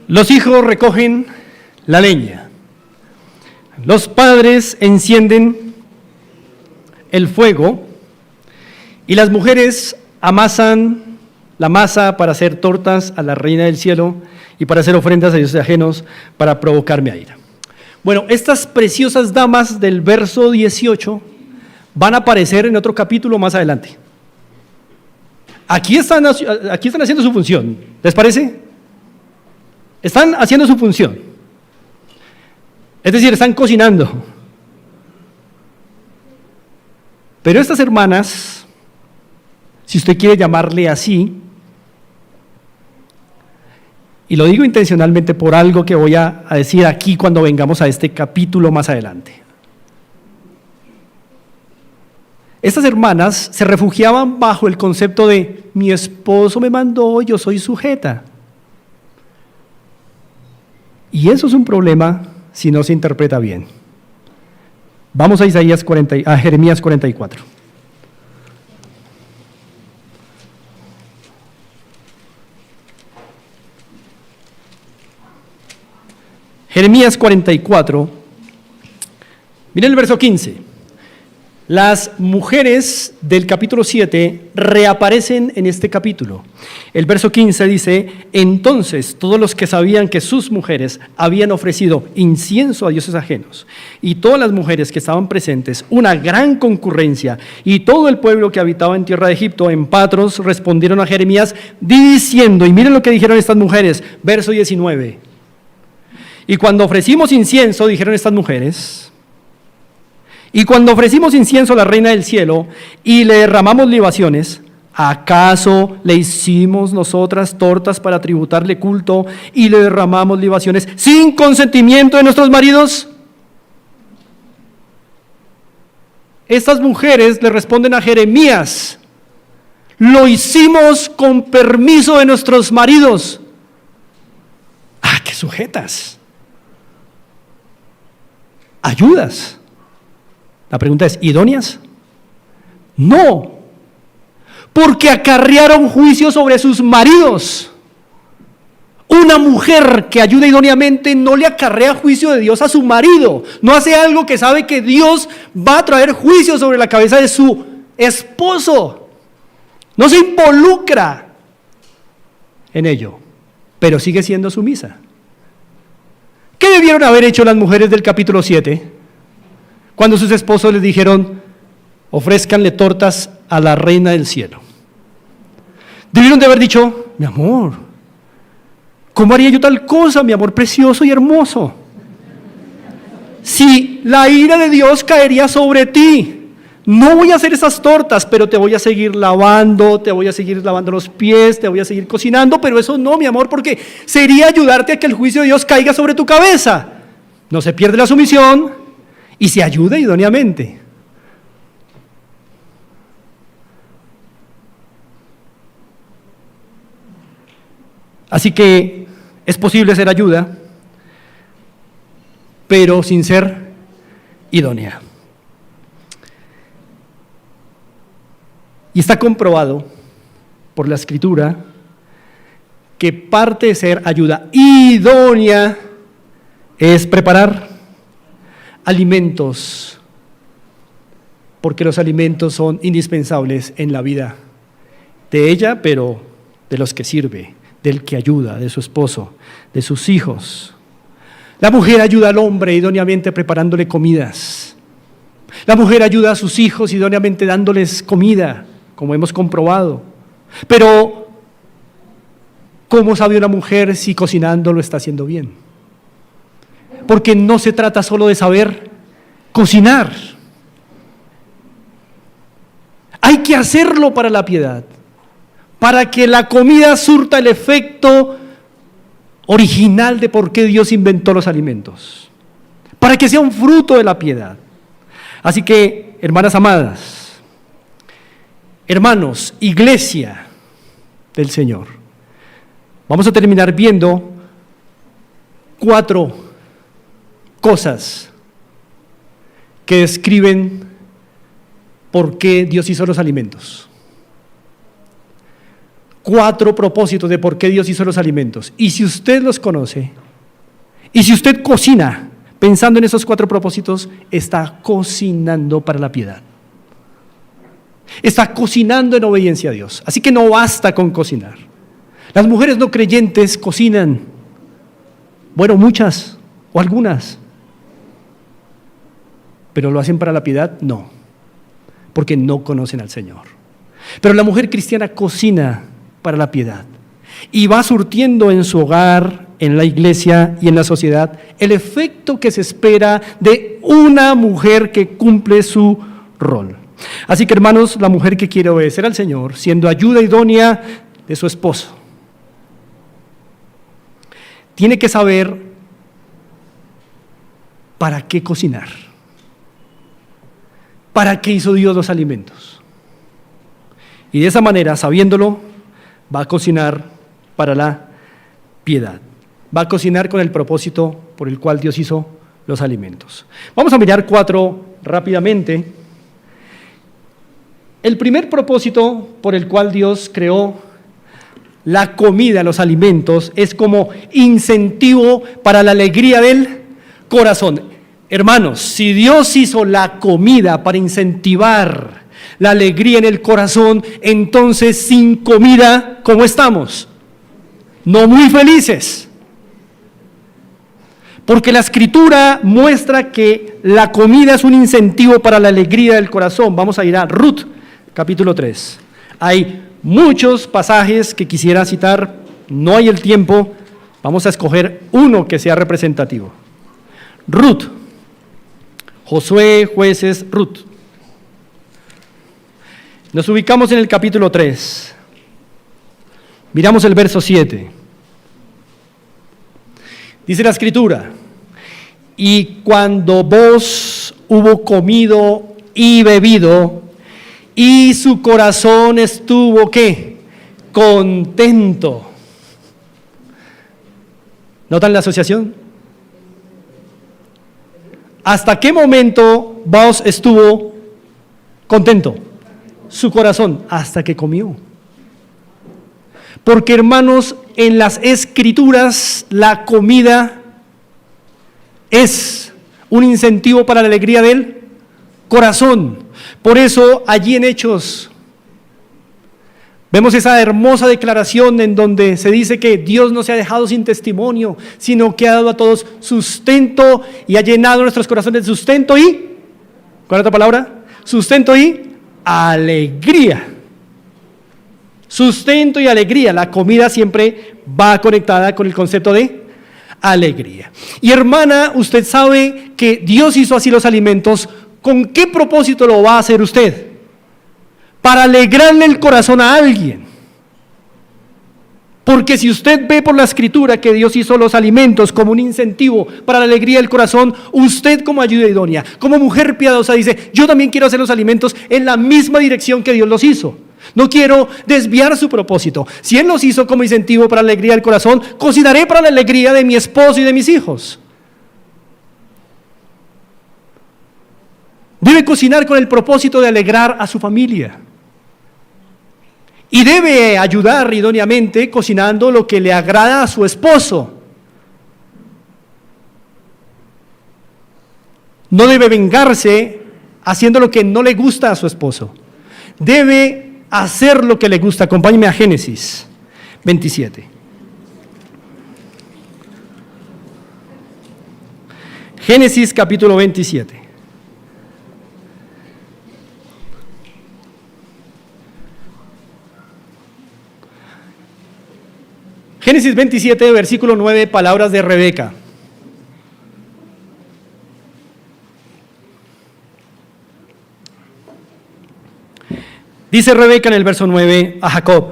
Los hijos recogen la leña. Los padres encienden el fuego y las mujeres amasan la masa para hacer tortas a la reina del cielo y para hacer ofrendas a dioses ajenos para provocarme a ira. Bueno, estas preciosas damas del verso 18 van a aparecer en otro capítulo más adelante. Aquí están haciendo su función. ¿Les parece? Están haciendo su función. Es decir, están cocinando. Pero estas hermanas, si usted quiere llamarle así, Y lo digo intencionalmente por algo que voy a decir aquí cuando vengamos a este capítulo más adelante. Estas hermanas se refugiaban bajo el concepto de mi esposo me mandó, yo soy sujeta. Y eso es un problema si no se interpreta bien. Vamos a Jeremías 44. Jeremías 44, miren el verso 15. Las mujeres del capítulo 7 reaparecen en este capítulo. El verso 15 dice, entonces todos los que sabían que sus mujeres habían ofrecido incienso a dioses ajenos, y todas las mujeres que estaban presentes, una gran concurrencia, y todo el pueblo que habitaba en tierra de Egipto, en Patros, respondieron a Jeremías diciendo, y miren lo que dijeron estas mujeres, verso 19. Y cuando ofrecimos incienso, dijeron estas mujeres, y cuando ofrecimos incienso a la reina del cielo y le derramamos libaciones, ¿acaso le hicimos nosotras tortas para tributarle culto y le derramamos libaciones sin consentimiento de nuestros maridos? Estas mujeres le responden a Jeremías, lo hicimos con permiso de nuestros maridos. ¡Ah, qué sujetas! Ayudas. La pregunta es, ¿idóneas? No, porque acarrearon juicio sobre sus maridos. Una mujer que ayuda idóneamente no le acarrea juicio de Dios a su marido, no hace algo que sabe que Dios va a traer juicio sobre la cabeza de su esposo, no se involucra en ello, pero sigue siendo sumisa. ¿Qué debieron haber hecho las mujeres del capítulo 7? Cuando sus esposos les dijeron, ofrézcanle tortas a la reina del cielo. Debieron de haber dicho, mi amor, ¿cómo haría yo tal cosa, mi amor precioso y hermoso? Si la ira de Dios caería sobre ti, no voy a hacer esas tortas, pero te voy a seguir lavando los pies, te voy a seguir cocinando, pero eso no, mi amor, porque sería ayudarte a que el juicio de Dios caiga sobre tu cabeza. No se pierde la sumisión y se ayuda idóneamente. Así que es posible ser ayuda, pero sin ser idónea. Y está comprobado por la Escritura que parte de ser ayuda idónea es preparar alimentos, porque los alimentos son indispensables en la vida de ella, pero de los que sirve, del que ayuda, de su esposo, de sus hijos. La mujer ayuda al hombre idóneamente preparándole comidas. La mujer ayuda a sus hijos idóneamente dándoles comida, como hemos comprobado. Pero, ¿cómo sabe una mujer si cocinando lo está haciendo bien? Porque no se trata solo de saber cocinar. Hay que hacerlo para la piedad, para que la comida surta el efecto original de por qué Dios inventó los alimentos, para que sea un fruto de la piedad. Así que, hermanas amadas, hermanos, iglesia del Señor, vamos a terminar viendo 4 cosas que describen por qué Dios hizo los alimentos. 4 propósitos de por qué Dios hizo los alimentos. Y si usted los conoce, y si usted cocina pensando en esos 4 propósitos, está cocinando para la piedad. Está cocinando en obediencia a Dios. Así que no basta con cocinar. Las mujeres no creyentes cocinan. Bueno, muchas o algunas. ¿Pero lo hacen para la piedad? No, porque no conocen al Señor. Pero la mujer cristiana cocina para la piedad y va surtiendo en su hogar, en la iglesia y en la sociedad el efecto que se espera de una mujer que cumple su rol. Así que, hermanos, la mujer que quiere obedecer al Señor, siendo ayuda idónea de su esposo, tiene que saber para qué cocinar. ¿Para qué hizo Dios los alimentos? Y de esa manera, sabiéndolo, va a cocinar para la piedad. Va a cocinar con el propósito por el cual Dios hizo los alimentos. Vamos a mirar 4 rápidamente. El primer propósito por el cual Dios creó la comida, los alimentos, es como incentivo para la alegría del corazón. Hermanos, si Dios hizo la comida para incentivar la alegría en el corazón, entonces sin comida, ¿cómo estamos? No muy felices. Porque la Escritura muestra que la comida es un incentivo para la alegría del corazón. Vamos a ir a Ruth, capítulo 3. Hay muchos pasajes que quisiera citar, no hay el tiempo, vamos a escoger uno que sea representativo. Ruth, Josué, Jueces, Ruth. Nos ubicamos en el capítulo 3. Miramos el verso 7. Dice la Escritura: y cuando vos hubo comido y bebido, y su corazón estuvo, ¿qué? Contento. ¿Notan la asociación? ¿Hasta qué momento vos estuvo contento? Su corazón, hasta que comió. Porque, hermanos, en las Escrituras la comida es un incentivo para la alegría del corazón. Por eso allí en Hechos vemos esa hermosa declaración en donde se dice que Dios no se ha dejado sin testimonio, sino que ha dado a todos sustento y ha llenado nuestros corazones de sustento y, ¿cuál es otra palabra? Sustento y alegría. Sustento y alegría. La comida siempre va conectada con el concepto de alegría. Y hermana, usted sabe que Dios hizo así los alimentos. ¿Con qué propósito lo va a hacer usted? Para alegrarle el corazón a alguien. Porque si usted ve por la Escritura que Dios hizo los alimentos como un incentivo para la alegría del corazón, usted como ayuda idónea, como mujer piadosa dice: yo también quiero hacer los alimentos en la misma dirección que Dios los hizo. No quiero desviar su propósito. Si Él los hizo como incentivo para la alegría del corazón, cocinaré para la alegría de mi esposo y de mis hijos. Debe cocinar con el propósito de alegrar a su familia. Y debe ayudar idóneamente cocinando lo que le agrada a su esposo. No debe vengarse haciendo lo que no le gusta a su esposo. Debe hacer lo que le gusta. Acompáñeme a Génesis 27. Génesis capítulo 27. Génesis 27, versículo 9, palabras de Rebeca. Dice Rebeca en el verso 9 a Jacob: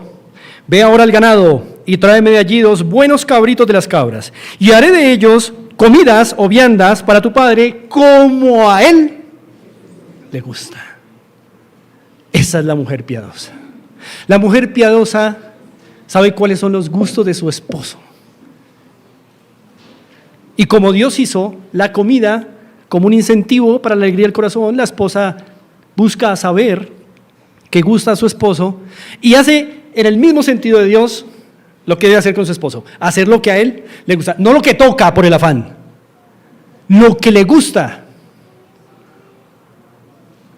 ve ahora al ganado y tráeme de allí 2 buenos cabritos de las cabras, y haré de ellos comidas o viandas para tu padre, como a él le gusta. Esa es la mujer piadosa. La mujer piadosa sabe cuáles son los gustos de su esposo. Y como Dios hizo la comida como un incentivo para la alegría del corazón, la esposa busca saber qué gusta a su esposo y hace en el mismo sentido de Dios lo que debe hacer con su esposo: hacer lo que a él le gusta, no lo que toca por el afán, lo que le gusta.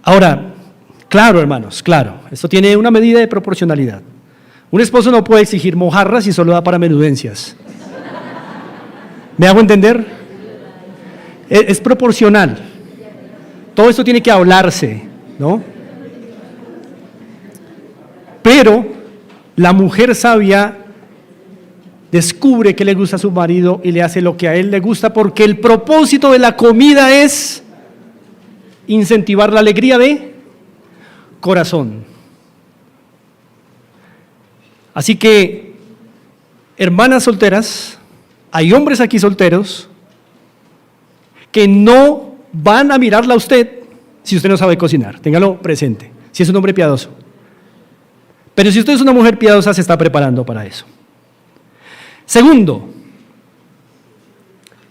Ahora, claro, hermanos, claro, esto tiene una medida de proporcionalidad. Un esposo no puede exigir mojarras y solo da para menudencias. ¿Me hago entender? Es proporcional. Todo esto tiene que hablarse, ¿no? Pero la mujer sabia descubre que le gusta a su marido y le hace lo que a él le gusta, porque el propósito de la comida es incentivar la alegría de corazón. Así que, hermanas solteras, hay hombres aquí solteros que no van a mirarla a usted si usted no sabe cocinar. Téngalo presente, si es un hombre piadoso. Pero si usted es una mujer piadosa, se está preparando para eso. Segundo,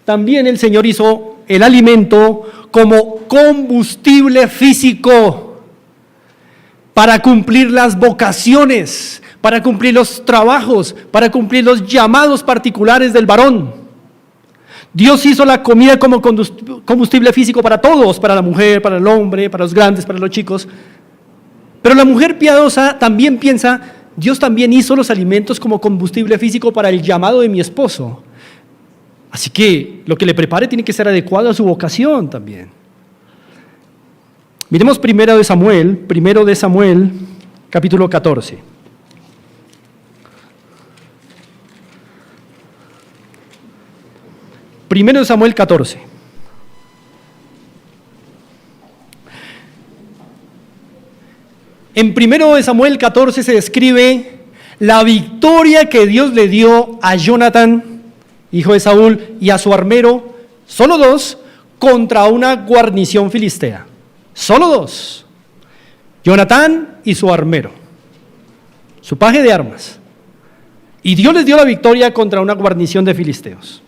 también el Señor hizo el alimento como combustible físico para cumplir las vocaciones, para cumplir los trabajos, para cumplir los llamados particulares del varón. Dios hizo la comida como combustible físico para todos, para la mujer, para el hombre, para los grandes, para los chicos. Pero la mujer piadosa también piensa, Dios también hizo los alimentos como combustible físico para el llamado de mi esposo. Así que lo que le prepare tiene que ser adecuado a su vocación también. Miremos primero de Samuel, capítulo 14. Primero de Samuel 14. En primero de Samuel 14 se describe la victoria que Dios le dio a Jonatán, hijo de Saúl, y a su armero, solo dos, contra una guarnición filistea. Solo dos. Jonatán y su armero, su paje de armas. Y Dios les dio la victoria contra una guarnición de filisteos.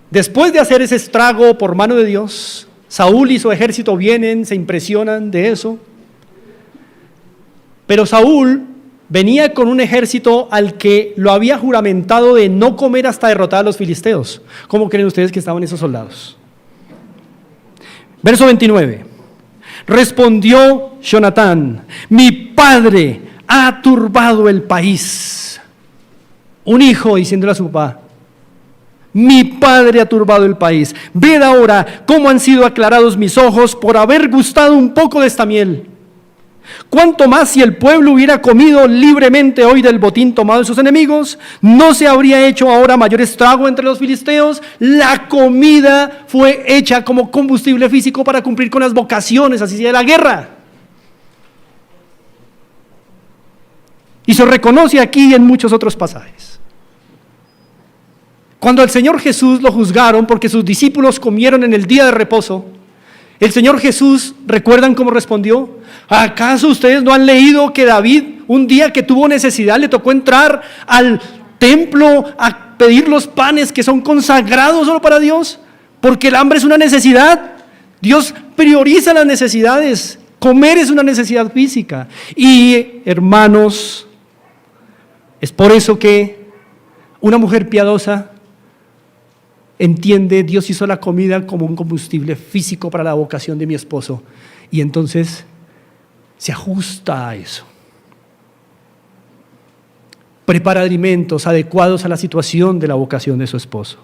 Después de hacer ese estrago por mano de Dios, Saúl y su ejército vienen, se impresionan de eso. Pero Saúl venía con un ejército al que lo había juramentado de no comer hasta derrotar a los filisteos. ¿Cómo creen ustedes que estaban esos soldados? Verso 29. Respondió Jonatán: mi padre ha turbado el país. Un hijo diciéndole a su papá: mi padre ha turbado el país. Ved ahora cómo han sido aclarados mis ojos por haber gustado un poco de esta miel. Cuánto más si el pueblo hubiera comido libremente hoy del botín tomado de sus enemigos, no se habría hecho ahora mayor estrago entre los filisteos. La comida fue hecha como combustible físico para cumplir con las vocaciones, así sea la guerra. Y se reconoce aquí y en muchos otros pasajes. Cuando al Señor Jesús lo juzgaron porque sus discípulos comieron en el día de reposo, el Señor Jesús, ¿recuerdan cómo respondió? ¿Acaso ustedes no han leído que David, un día que tuvo necesidad, le tocó entrar al templo a pedir los panes que son consagrados solo para Dios? Porque el hambre es una necesidad. Dios prioriza las necesidades. Comer es una necesidad física. Y, hermanos, es por eso que una mujer piadosa entiende, Dios hizo la comida como un combustible físico para la vocación de mi esposo. Y entonces se ajusta a eso. Prepara alimentos adecuados a la situación de la vocación de su esposo.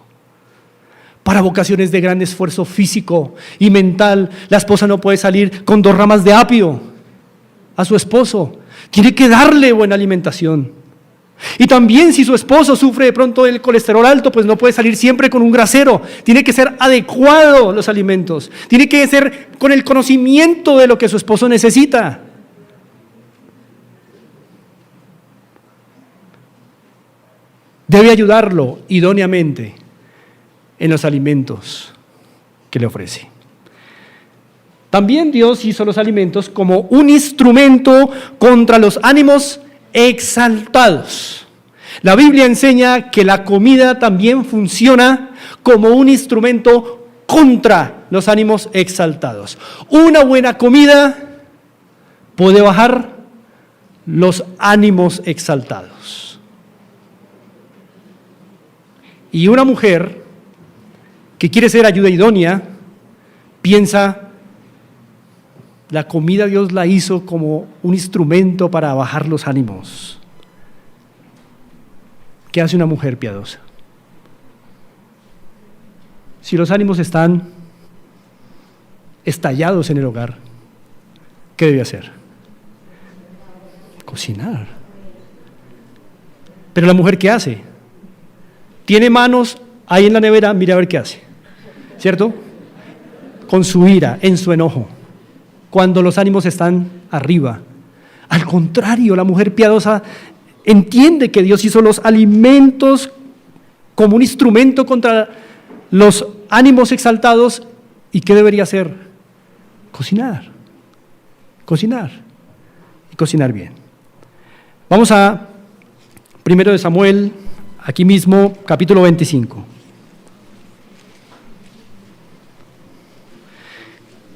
Para vocaciones de gran esfuerzo físico y mental, la esposa no puede salir con 2 ramas de apio a su esposo. Tiene que darle buena alimentación. Y también si su esposo sufre de pronto el colesterol alto, pues no puede salir siempre con un grasero. Tiene que ser adecuado los alimentos. Tiene que ser con el conocimiento de lo que su esposo necesita. Debe ayudarlo idóneamente en los alimentos que le ofrece. También Dios hizo los alimentos como un instrumento contra los ánimos exaltados. La Biblia enseña que la comida también funciona como un instrumento contra los ánimos exaltados. Una buena comida puede bajar los ánimos exaltados. Y una mujer que quiere ser ayuda idónea piensa: la comida Dios la hizo como un instrumento para bajar los ánimos. ¿Qué hace una mujer piadosa? Si los ánimos están estallados en el hogar, ¿qué debe hacer? Cocinar. Pero la mujer, ¿qué hace? Tiene manos ahí en la nevera, mira a ver qué hace, ¿cierto? Con su ira, en su enojo, cuando los ánimos están arriba. Al contrario, la mujer piadosa entiende que Dios hizo los alimentos como un instrumento contra los ánimos exaltados. ¿Y qué debería hacer? Cocinar y cocinar bien. Vamos a 1 de Samuel, aquí mismo, capítulo 25.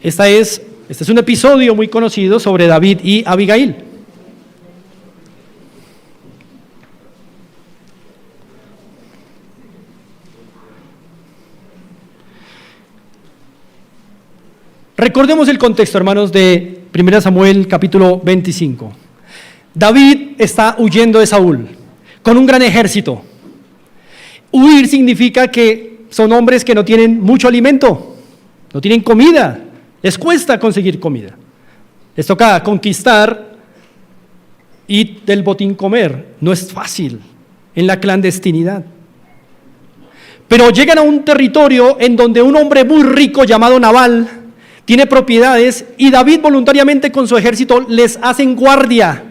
Este es un episodio muy conocido sobre David y Abigail. Recordemos el contexto, hermanos, de 1 Samuel capítulo 25. David está huyendo de Saúl con un gran ejército. Huir significa que son hombres que no tienen mucho alimento, no tienen comida, les cuesta conseguir comida. Les toca conquistar y del botín comer. No es fácil en la clandestinidad. Pero llegan a un territorio en donde un hombre muy rico llamado Nabal tiene propiedades y David voluntariamente con su ejército les hacen guardia.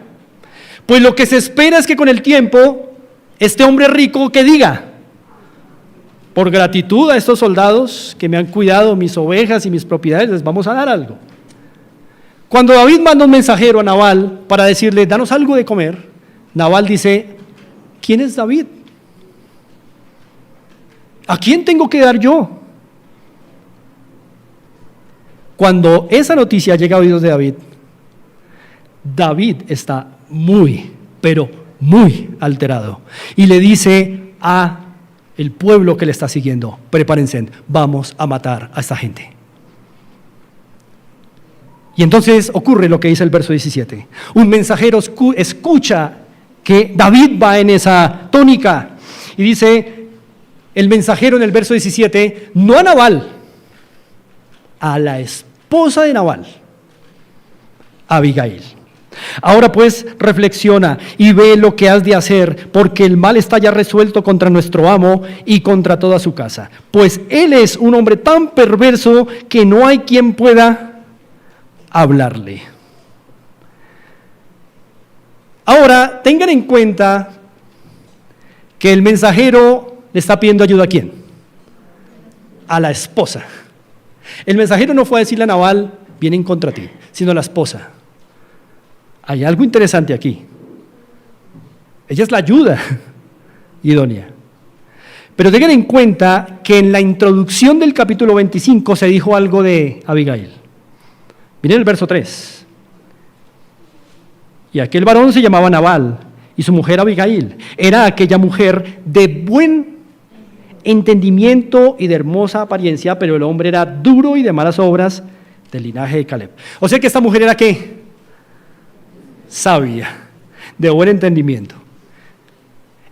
Pues lo que se espera es que con el tiempo este hombre rico que diga: por gratitud a estos soldados que me han cuidado mis ovejas y mis propiedades, les vamos a dar algo. Cuando David manda un mensajero a Nabal para decirle: danos algo de comer, Nabal dice: ¿quién es David? ¿A quién tengo que dar yo? Cuando esa noticia llega a oídos de David, David está muy, pero muy alterado y le dice a el pueblo que le está siguiendo: prepárense, vamos a matar a esta gente. Y entonces ocurre lo que dice el verso 17. Un mensajero escucha que David va en esa tónica y dice el mensajero en el verso 17: no a Nabal, a la esposa de Nabal, Abigail. Ahora pues reflexiona y ve lo que has de hacer, porque el mal está ya resuelto contra nuestro amo y contra toda su casa, pues él es un hombre tan perverso que no hay quien pueda hablarle. Ahora tengan en cuenta que el mensajero le está pidiendo ayuda ¿a quién? A la esposa. El mensajero no fue a decirle a Nabal: vienen contra ti, sino a la esposa. Hay algo interesante aquí. Ella es la ayuda idónea. Pero tengan en cuenta que en la introducción del capítulo 25 se dijo algo de Abigail. Miren el verso 3. Y aquel varón se llamaba Nabal, y su mujer Abigail era aquella mujer de buen entendimiento y de hermosa apariencia, pero el hombre era duro y de malas obras, del linaje de Caleb. O sea que esta mujer era ¿qué? Sabia, de buen entendimiento.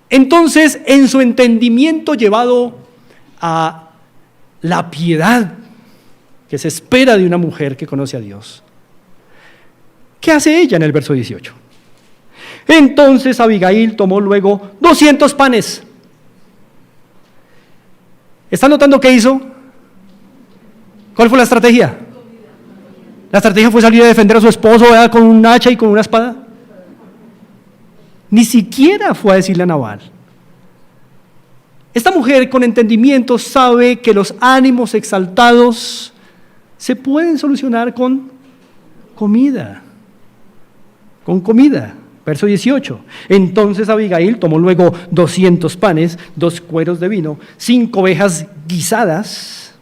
Entonces, en su entendimiento llevado a la piedad que se espera de una mujer que conoce a Dios, ¿qué hace ella en el verso 18? Entonces Abigail tomó luego 200 panes. ¿Están notando qué hizo? ¿Cuál fue la estrategia? La estrategia fue salir a defender a su esposo, ¿verdad?, con un hacha y con una espada. Ni siquiera fue a decirle a Nabal. Esta mujer con entendimiento sabe que los ánimos exaltados se pueden solucionar con comida. Con comida. Verso 18. Entonces Abigail tomó luego 200 panes, 2 cueros de vino, 5 ovejas guisadas,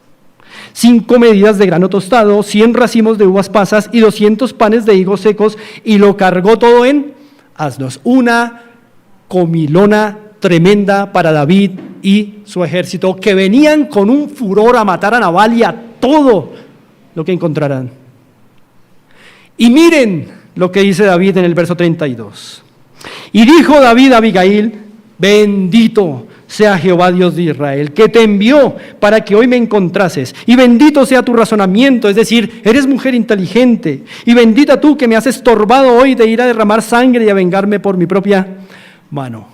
5 medidas de grano tostado, 100 racimos de uvas pasas y 200 panes de higos secos, y lo cargó todo en asnos. Una comilona tremenda para David y su ejército, que venían con un furor a matar a Nabal y a todo lo que encontraran. Y miren lo que dice David en el verso 32. Y dijo David a Abigail: bendito sea Jehová Dios de Israel, que te envió para que hoy me encontrases, y bendito sea tu razonamiento, es decir, eres mujer inteligente, y bendita tú que me has estorbado hoy de ir a derramar sangre y a vengarme por mi propia mano.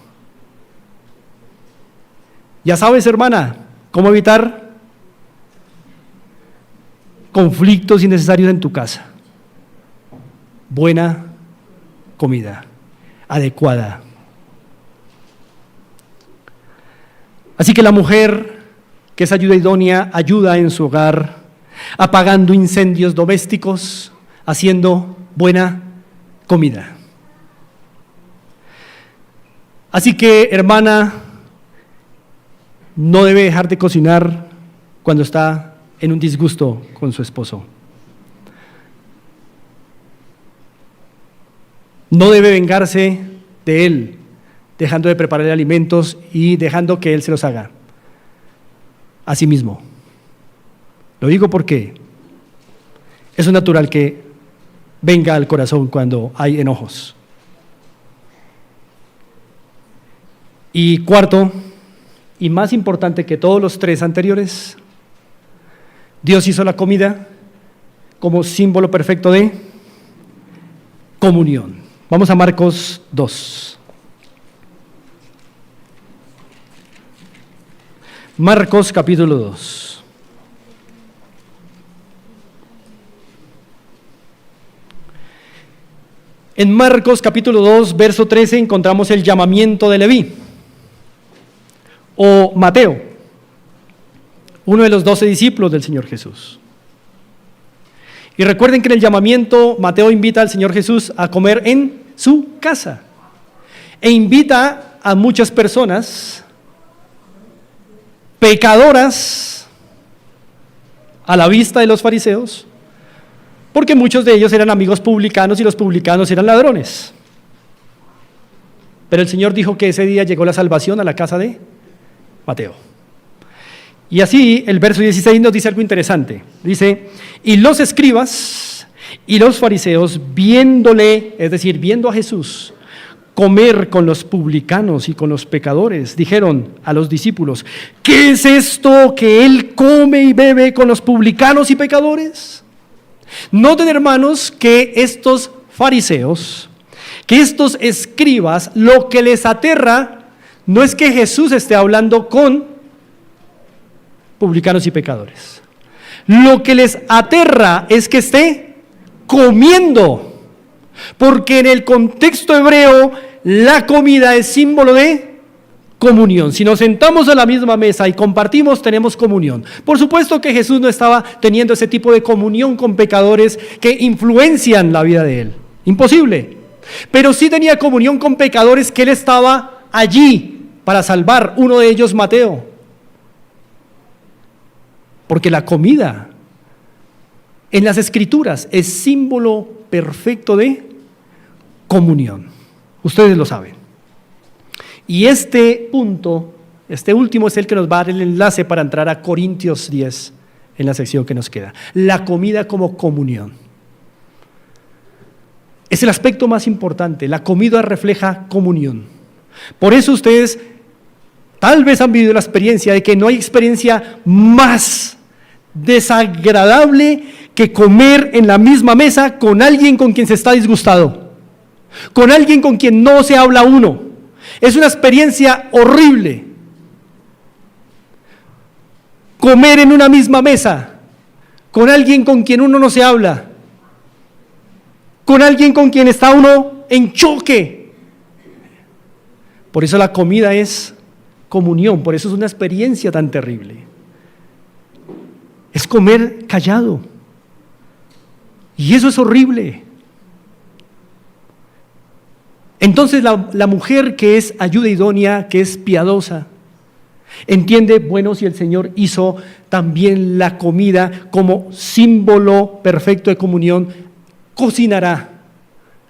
Ya sabes, hermana, cómo evitar conflictos innecesarios en tu casa. Buena comida, adecuada. Así que la mujer que es ayuda idónea ayuda en su hogar, apagando incendios domésticos, haciendo buena comida. Así que, hermana, no debe dejar de cocinar cuando está en un disgusto con su esposo. No debe vengarse de él, dejando de preparar alimentos y dejando que él se los haga a sí mismo. Lo digo porque es natural que venga al corazón cuando hay enojos. Y cuarto, y más importante que todos los tres anteriores, Dios hizo la comida como símbolo perfecto de comunión. Vamos a Marcos 2. Marcos capítulo 2. En Marcos capítulo 2, verso 13, encontramos el llamamiento de Leví, o Mateo, uno de los 12 discípulos del Señor Jesús. Y recuerden que en el llamamiento Mateo invita al Señor Jesús a comer en su casa e invita a muchas personas pecadoras a la vista de los fariseos, porque muchos de ellos eran amigos publicanos y los publicanos eran ladrones. Pero el Señor dijo que ese día llegó la salvación a la casa de Mateo. Y así el verso 16 nos dice algo interesante. Dice, y los escribas y los fariseos viéndole, es decir, viendo a Jesús comer con los publicanos y con los pecadores, dijeron a los discípulos, ¿qué es esto que él come y bebe con los publicanos y pecadores? Noten, hermanos, que estos fariseos, que estos escribas, lo que les aterra no es que Jesús esté hablando con publicanos y pecadores. Lo que les aterra es que esté comiendo, porque en el contexto hebreo la comida es símbolo de comunión. Si nos sentamos a la misma mesa y compartimos, tenemos comunión. Por supuesto que Jesús no estaba teniendo ese tipo de comunión con pecadores que influencian la vida de él. Imposible. Pero sí tenía comunión con pecadores que él estaba allí para salvar. Uno de ellos, Mateo. Porque la comida en las Escrituras es símbolo perfecto de comunión. Ustedes lo saben. Y este punto, este último es el que nos va a dar el enlace para entrar a Corintios 10 en la sección que nos queda. La comida como comunión. Es el aspecto más importante. La comida refleja comunión. Por eso ustedes tal vez han vivido la experiencia de que no hay experiencia más desagradable que comer en la misma mesa con alguien con quien se está disgustado, con alguien con quien no se habla uno. Es una experiencia horrible. Comer en una misma mesa con alguien con quien uno no se habla, con alguien con quien está uno en choque. Por eso la comida es comunión, por eso es una experiencia tan terrible. Es comer callado. Y eso es horrible. Entonces la mujer que es ayuda idónea, que es piadosa, entiende, bueno, si el Señor hizo también la comida como símbolo perfecto de comunión, cocinará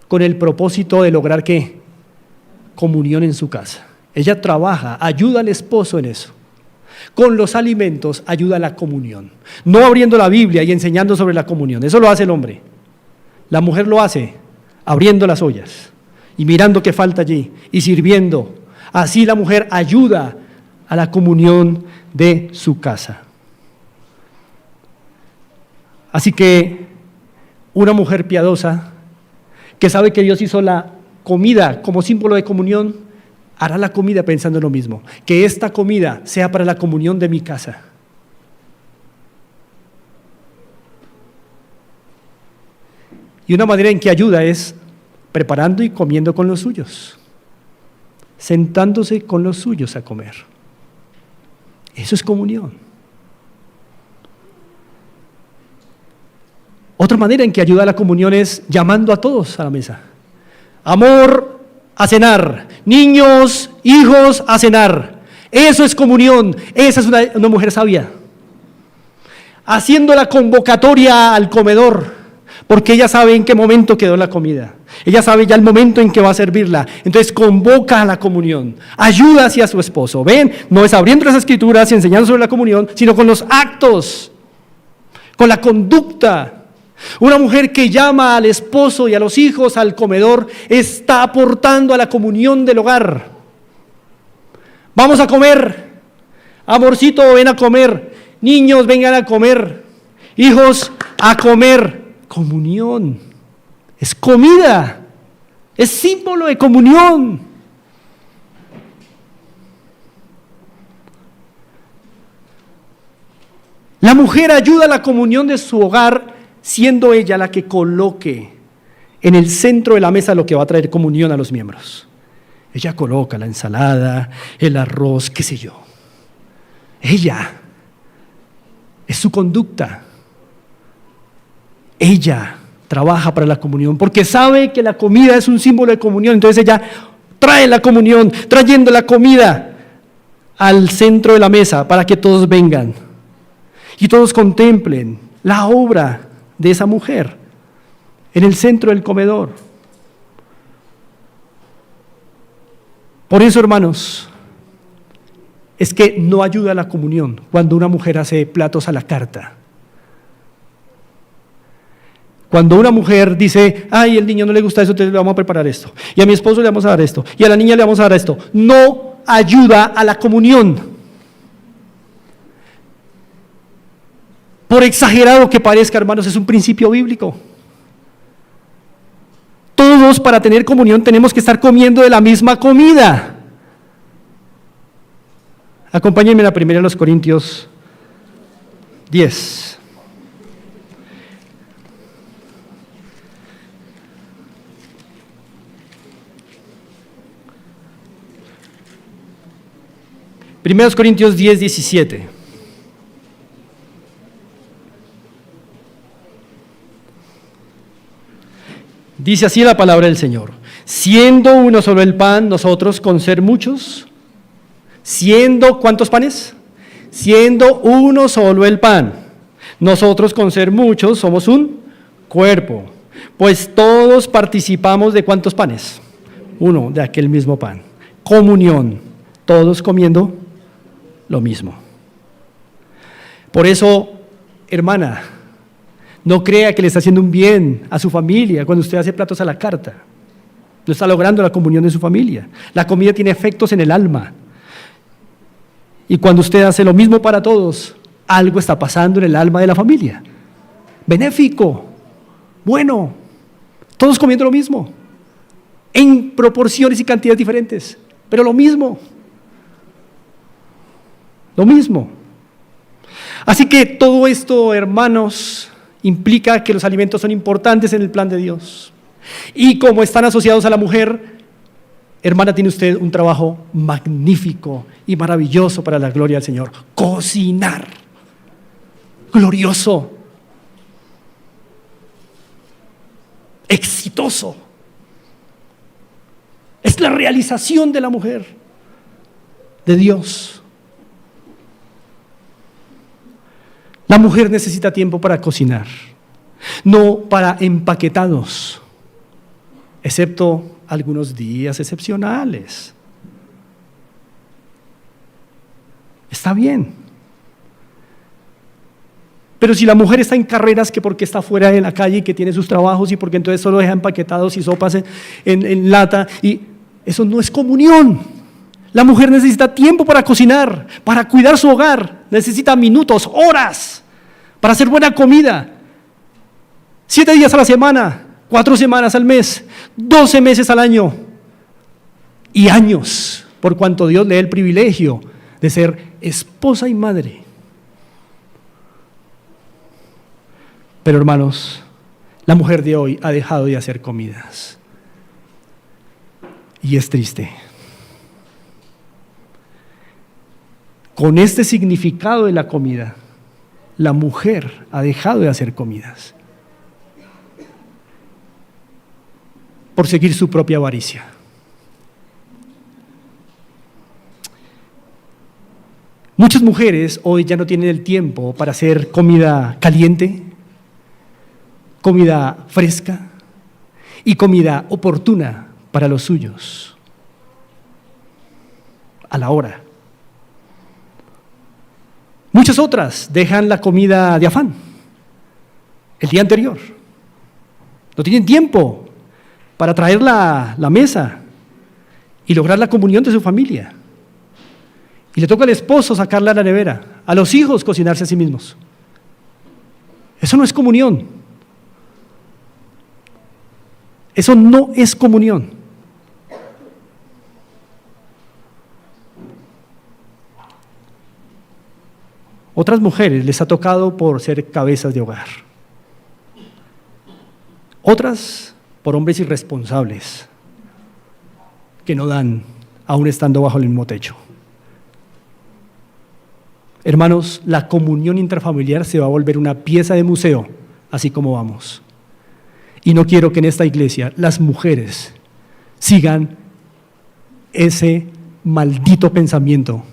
con el propósito de lograr ¿qué? Comunión en su casa. Ella trabaja, ayuda al esposo en eso. Con los alimentos ayuda a la comunión. No abriendo la Biblia y enseñando sobre la comunión. Eso lo hace el hombre. La mujer lo hace abriendo las ollas y mirando qué falta allí y sirviendo. Así la mujer ayuda a la comunión de su casa. Así que una mujer piadosa que sabe que Dios hizo la comida como símbolo de comunión, hará la comida pensando en lo mismo, que esta comida sea para la comunión de mi casa. Y una manera en que ayuda es preparando y comiendo con los suyos, sentándose con los suyos a comer. Eso es comunión. Otra manera en que ayuda a la comunión es llamando a todos a la mesa. Amor, a cenar. Niños, hijos, a cenar. Eso es comunión. Esa es una mujer sabia. Haciendo la convocatoria al comedor, porque ella sabe en qué momento quedó la comida. Ella sabe ya el momento en que va a servirla. Entonces convoca a la comunión. Ayuda hacia su esposo. ¿Ven? No es abriendo las escrituras y enseñando sobre la comunión, sino con los actos, con la conducta. Una mujer que llama al esposo y a los hijos al comedor está aportando a la comunión del hogar. Vamos a comer. Amorcito, ven a comer. Niños, vengan a comer. Hijos, a comer. Comunión. Es comida. Es símbolo de comunión. La mujer ayuda a la comunión de su hogar, siendo ella la que coloque en el centro de la mesa lo que va a traer comunión a los miembros. Ella coloca la ensalada, el arroz, qué sé yo. Ella, es su conducta. Ella trabaja para la comunión porque sabe que la comida es un símbolo de comunión. Entonces ella trae la comunión, trayendo la comida al centro de la mesa para que todos vengan y todos contemplen la obra de esa mujer en el centro del comedor. Por eso, hermanos, es que no ayuda a la comunión cuando una mujer hace platos a la carta. Cuando una mujer dice, ay, el niño no le gusta eso, entonces le vamos a preparar esto, y a mi esposo le vamos a dar esto, y a la niña le vamos a dar esto, no ayuda a la comunión. Por exagerado que parezca, hermanos, es un principio bíblico. Todos, para tener comunión, tenemos que estar comiendo de la misma comida. Acompáñenme a la primera de los Corintios 10. Primeros Corintios 10, 17. Dice así la palabra del Señor: siendo uno solo el pan, nosotros con ser muchos, siendo, ¿cuántos panes? Siendo uno solo el pan, nosotros con ser muchos somos un cuerpo, pues todos participamos de ¿cuántos panes? Uno, de aquel mismo pan. Comunión, todos comiendo lo mismo. Por eso, hermana, no crea que le está haciendo un bien a su familia cuando usted hace platos a la carta. No está logrando la comunión de su familia. La comida tiene efectos en el alma. Y cuando usted hace lo mismo para todos, algo está pasando en el alma de la familia. Benéfico, bueno, todos comiendo lo mismo, en proporciones y cantidades diferentes, pero lo mismo. Lo mismo. Así que todo esto, hermanos, implica que los alimentos son importantes en el plan de Dios. Y como están asociados a la mujer, hermana, tiene usted un trabajo magnífico y maravilloso para la gloria del Señor. Cocinar. Glorioso. Exitoso. Es la realización de la mujer, de Dios. La mujer necesita tiempo para cocinar, no para empaquetados, excepto algunos días excepcionales. Está bien. Pero si la mujer está en carreras, que porque está fuera de la calle y que tiene sus trabajos y porque entonces solo deja empaquetados y sopas en lata, y eso no es comunión. La mujer necesita tiempo para cocinar, para cuidar su hogar, necesita minutos, horas, para hacer buena comida. 7 días a la semana, 4 semanas al mes, 12 meses al año y años, por cuanto Dios le da el privilegio de ser esposa y madre. Pero hermanos, la mujer de hoy ha dejado de hacer comidas y es triste. Con este significado de la comida, la mujer ha dejado de hacer comidas por seguir su propia avaricia. Muchas mujeres hoy ya no tienen el tiempo para hacer comida caliente, comida fresca y comida oportuna para los suyos, a la hora. Muchas otras dejan la comida de afán el día anterior. No tienen tiempo para traer la mesa y lograr la comunión de su familia. Y le toca al esposo sacarla a la nevera, a los hijos cocinarse a sí mismos. Eso no es comunión. Eso no es comunión. Otras mujeres les ha tocado por ser cabezas de hogar. Otras por hombres irresponsables que no dan, aún estando bajo el mismo techo. Hermanos, la comunión intrafamiliar se va a volver una pieza de museo, así como vamos. Y no quiero que en esta iglesia las mujeres sigan ese maldito pensamiento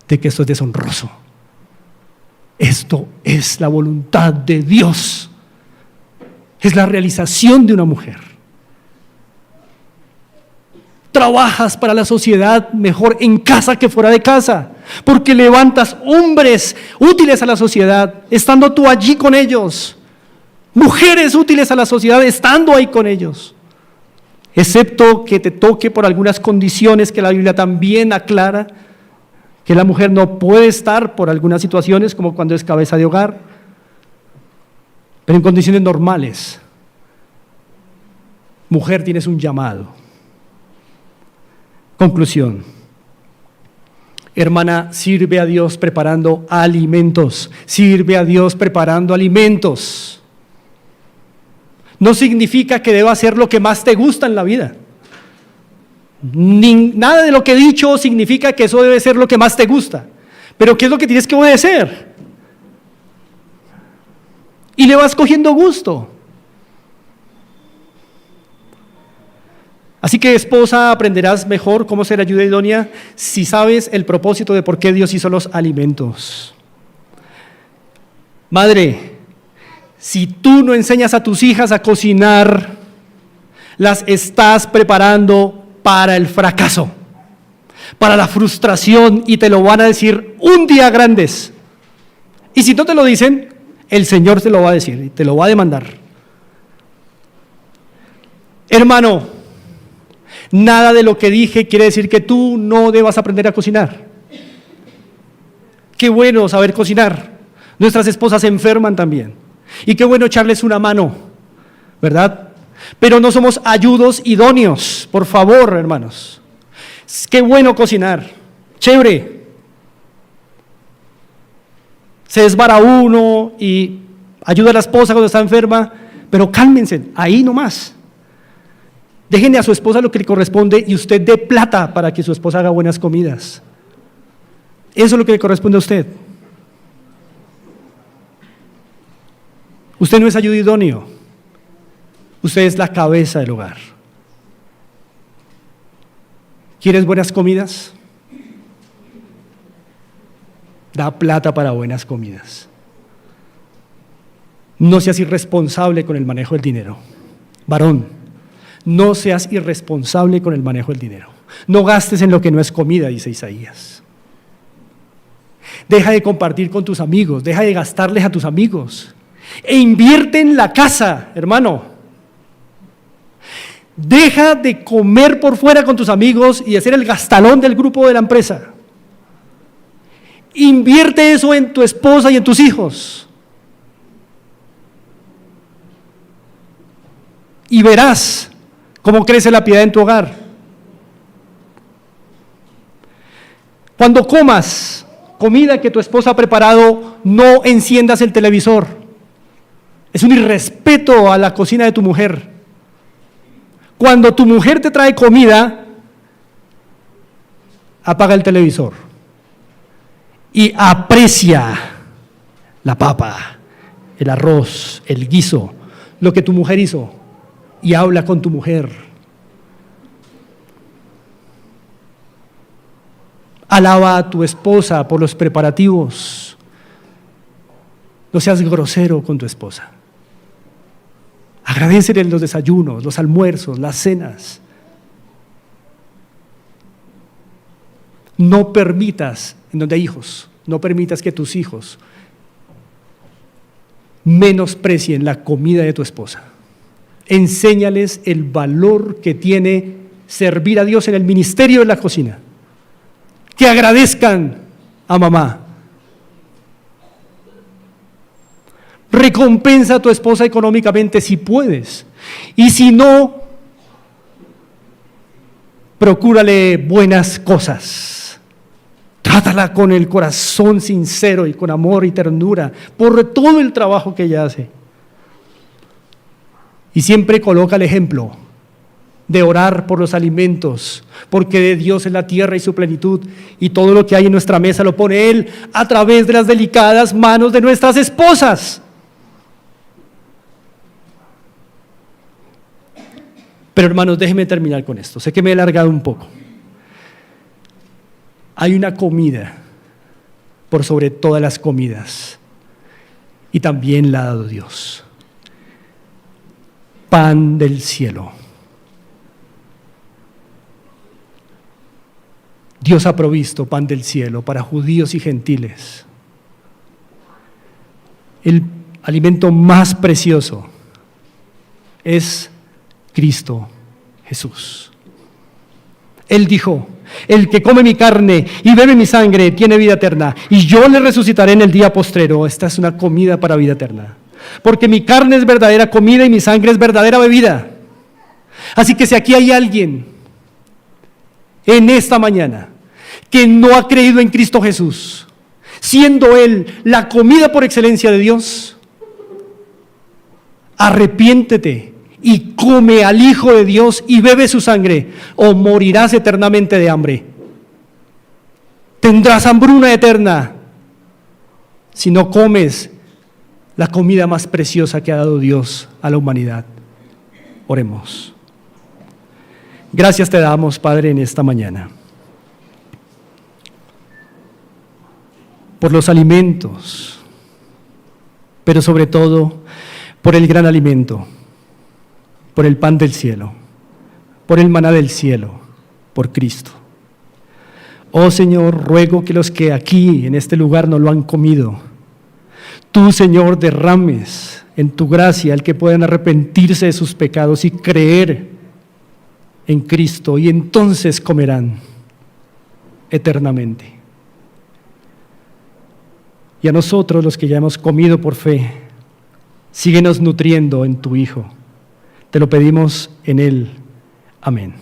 de que esto es deshonroso. Esto es la voluntad de Dios. Es la realización de una mujer. Trabajas para la sociedad mejor en casa que fuera de casa, porque levantas hombres útiles a la sociedad, estando tú allí con ellos, mujeres útiles a la sociedad, estando ahí con ellos, excepto que te toque por algunas condiciones que la Biblia también aclara, que la mujer no puede estar por algunas situaciones, como cuando es cabeza de hogar, pero en condiciones normales, mujer, tienes un llamado. Conclusión. Hermana, sirve a Dios preparando alimentos. Sirve a Dios preparando alimentos. No significa que deba hacer lo que más te gusta en la vida. Nada de lo que he dicho significa que eso debe ser lo que más te gusta. Pero ¿qué es lo que tienes que obedecer? Y le vas cogiendo gusto. Así que, esposa, aprenderás mejor cómo ser ayuda idónea si sabes el propósito de por qué Dios hizo los alimentos. Madre, si tú no enseñas a tus hijas a cocinar, las estás preparando para el fracaso, para la frustración, y te lo van a decir un día grandes. Y si no te lo dicen, el Señor te lo va a decir y te lo va a demandar. Hermano, nada de lo que dije quiere decir que tú no debas aprender a cocinar. Qué bueno saber cocinar. Nuestras esposas se enferman también. Y qué bueno echarles una mano, ¿verdad? Pero no somos ayudos idóneos, por favor, hermanos. Qué bueno cocinar, chévere. Se desvara uno y ayuda a la esposa cuando está enferma, pero cálmense, ahí nomás. Déjenle a su esposa lo que le corresponde y usted dé plata para que su esposa haga buenas comidas. Eso es lo que le corresponde a usted. Usted no es ayuda idóneo. Usted es la cabeza del hogar. ¿Quieres buenas comidas? Da plata para buenas comidas. No seas irresponsable con el manejo del dinero. Varón, no seas irresponsable con el manejo del dinero. No gastes en lo que no es comida, dice Isaías. Deja de compartir con tus amigos, deja de gastarles a tus amigos. E invierte en la casa, hermano. Deja de comer por fuera con tus amigos y de ser el gastalón del grupo de la empresa. Invierte eso en tu esposa y en tus hijos. Y verás cómo crece la piedad en tu hogar. Cuando comas comida que tu esposa ha preparado, no enciendas el televisor. Es un irrespeto a la cocina de tu mujer. Cuando tu mujer te trae comida, apaga el televisor y aprecia la papa, el arroz, el guiso, lo que tu mujer hizo, y habla con tu mujer. Alaba a tu esposa por los preparativos. No seas grosero con tu esposa. Agradécele los desayunos, los almuerzos, las cenas. No permitas, en donde hay hijos, no permitas que tus hijos menosprecien la comida de tu esposa. Enséñales el valor que tiene servir a Dios en el ministerio de la cocina. Que agradezcan a mamá. Recompensa a tu esposa económicamente si puedes. Y si no, procúrale buenas cosas. Trátala con el corazón sincero y con amor y ternura por todo el trabajo que ella hace. Y siempre coloca el ejemplo de orar por los alimentos, porque de Dios es la tierra y su plenitud, y todo lo que hay en nuestra mesa lo pone Él a través de las delicadas manos de nuestras esposas. Pero hermanos, déjenme terminar con esto. Sé que me he alargado un poco. Hay una comida por sobre todas las comidas, y también la ha dado Dios. Pan del cielo. Dios ha provisto pan del cielo para judíos y gentiles. El alimento más precioso es Cristo Jesús. Él dijo: el que come mi carne y bebe mi sangre tiene vida eterna, y yo le resucitaré en el día postrero. Esta es una comida para vida eterna, porque mi carne es verdadera comida y mi sangre es verdadera bebida. Así que si aquí hay alguien en esta mañana que no ha creído en Cristo Jesús, siendo Él la comida por excelencia de Dios, arrepiéntete y come al Hijo de Dios y bebe su sangre, o morirás eternamente de hambre. Tendrás hambruna eterna si no comes la comida más preciosa que ha dado Dios a la humanidad. Oremos. Gracias te damos, Padre, en esta mañana, por los alimentos, pero sobre todo por el gran alimento, por el pan del cielo, por el maná del cielo, por Cristo. Oh Señor, ruego que los que aquí en este lugar no lo han comido, tú, Señor, derrames en tu gracia el que puedan arrepentirse de sus pecados y creer en Cristo, y entonces comerán eternamente. Y a nosotros, los que ya hemos comido por fe, síguenos nutriendo en tu Hijo. Te lo pedimos en Él. Amén.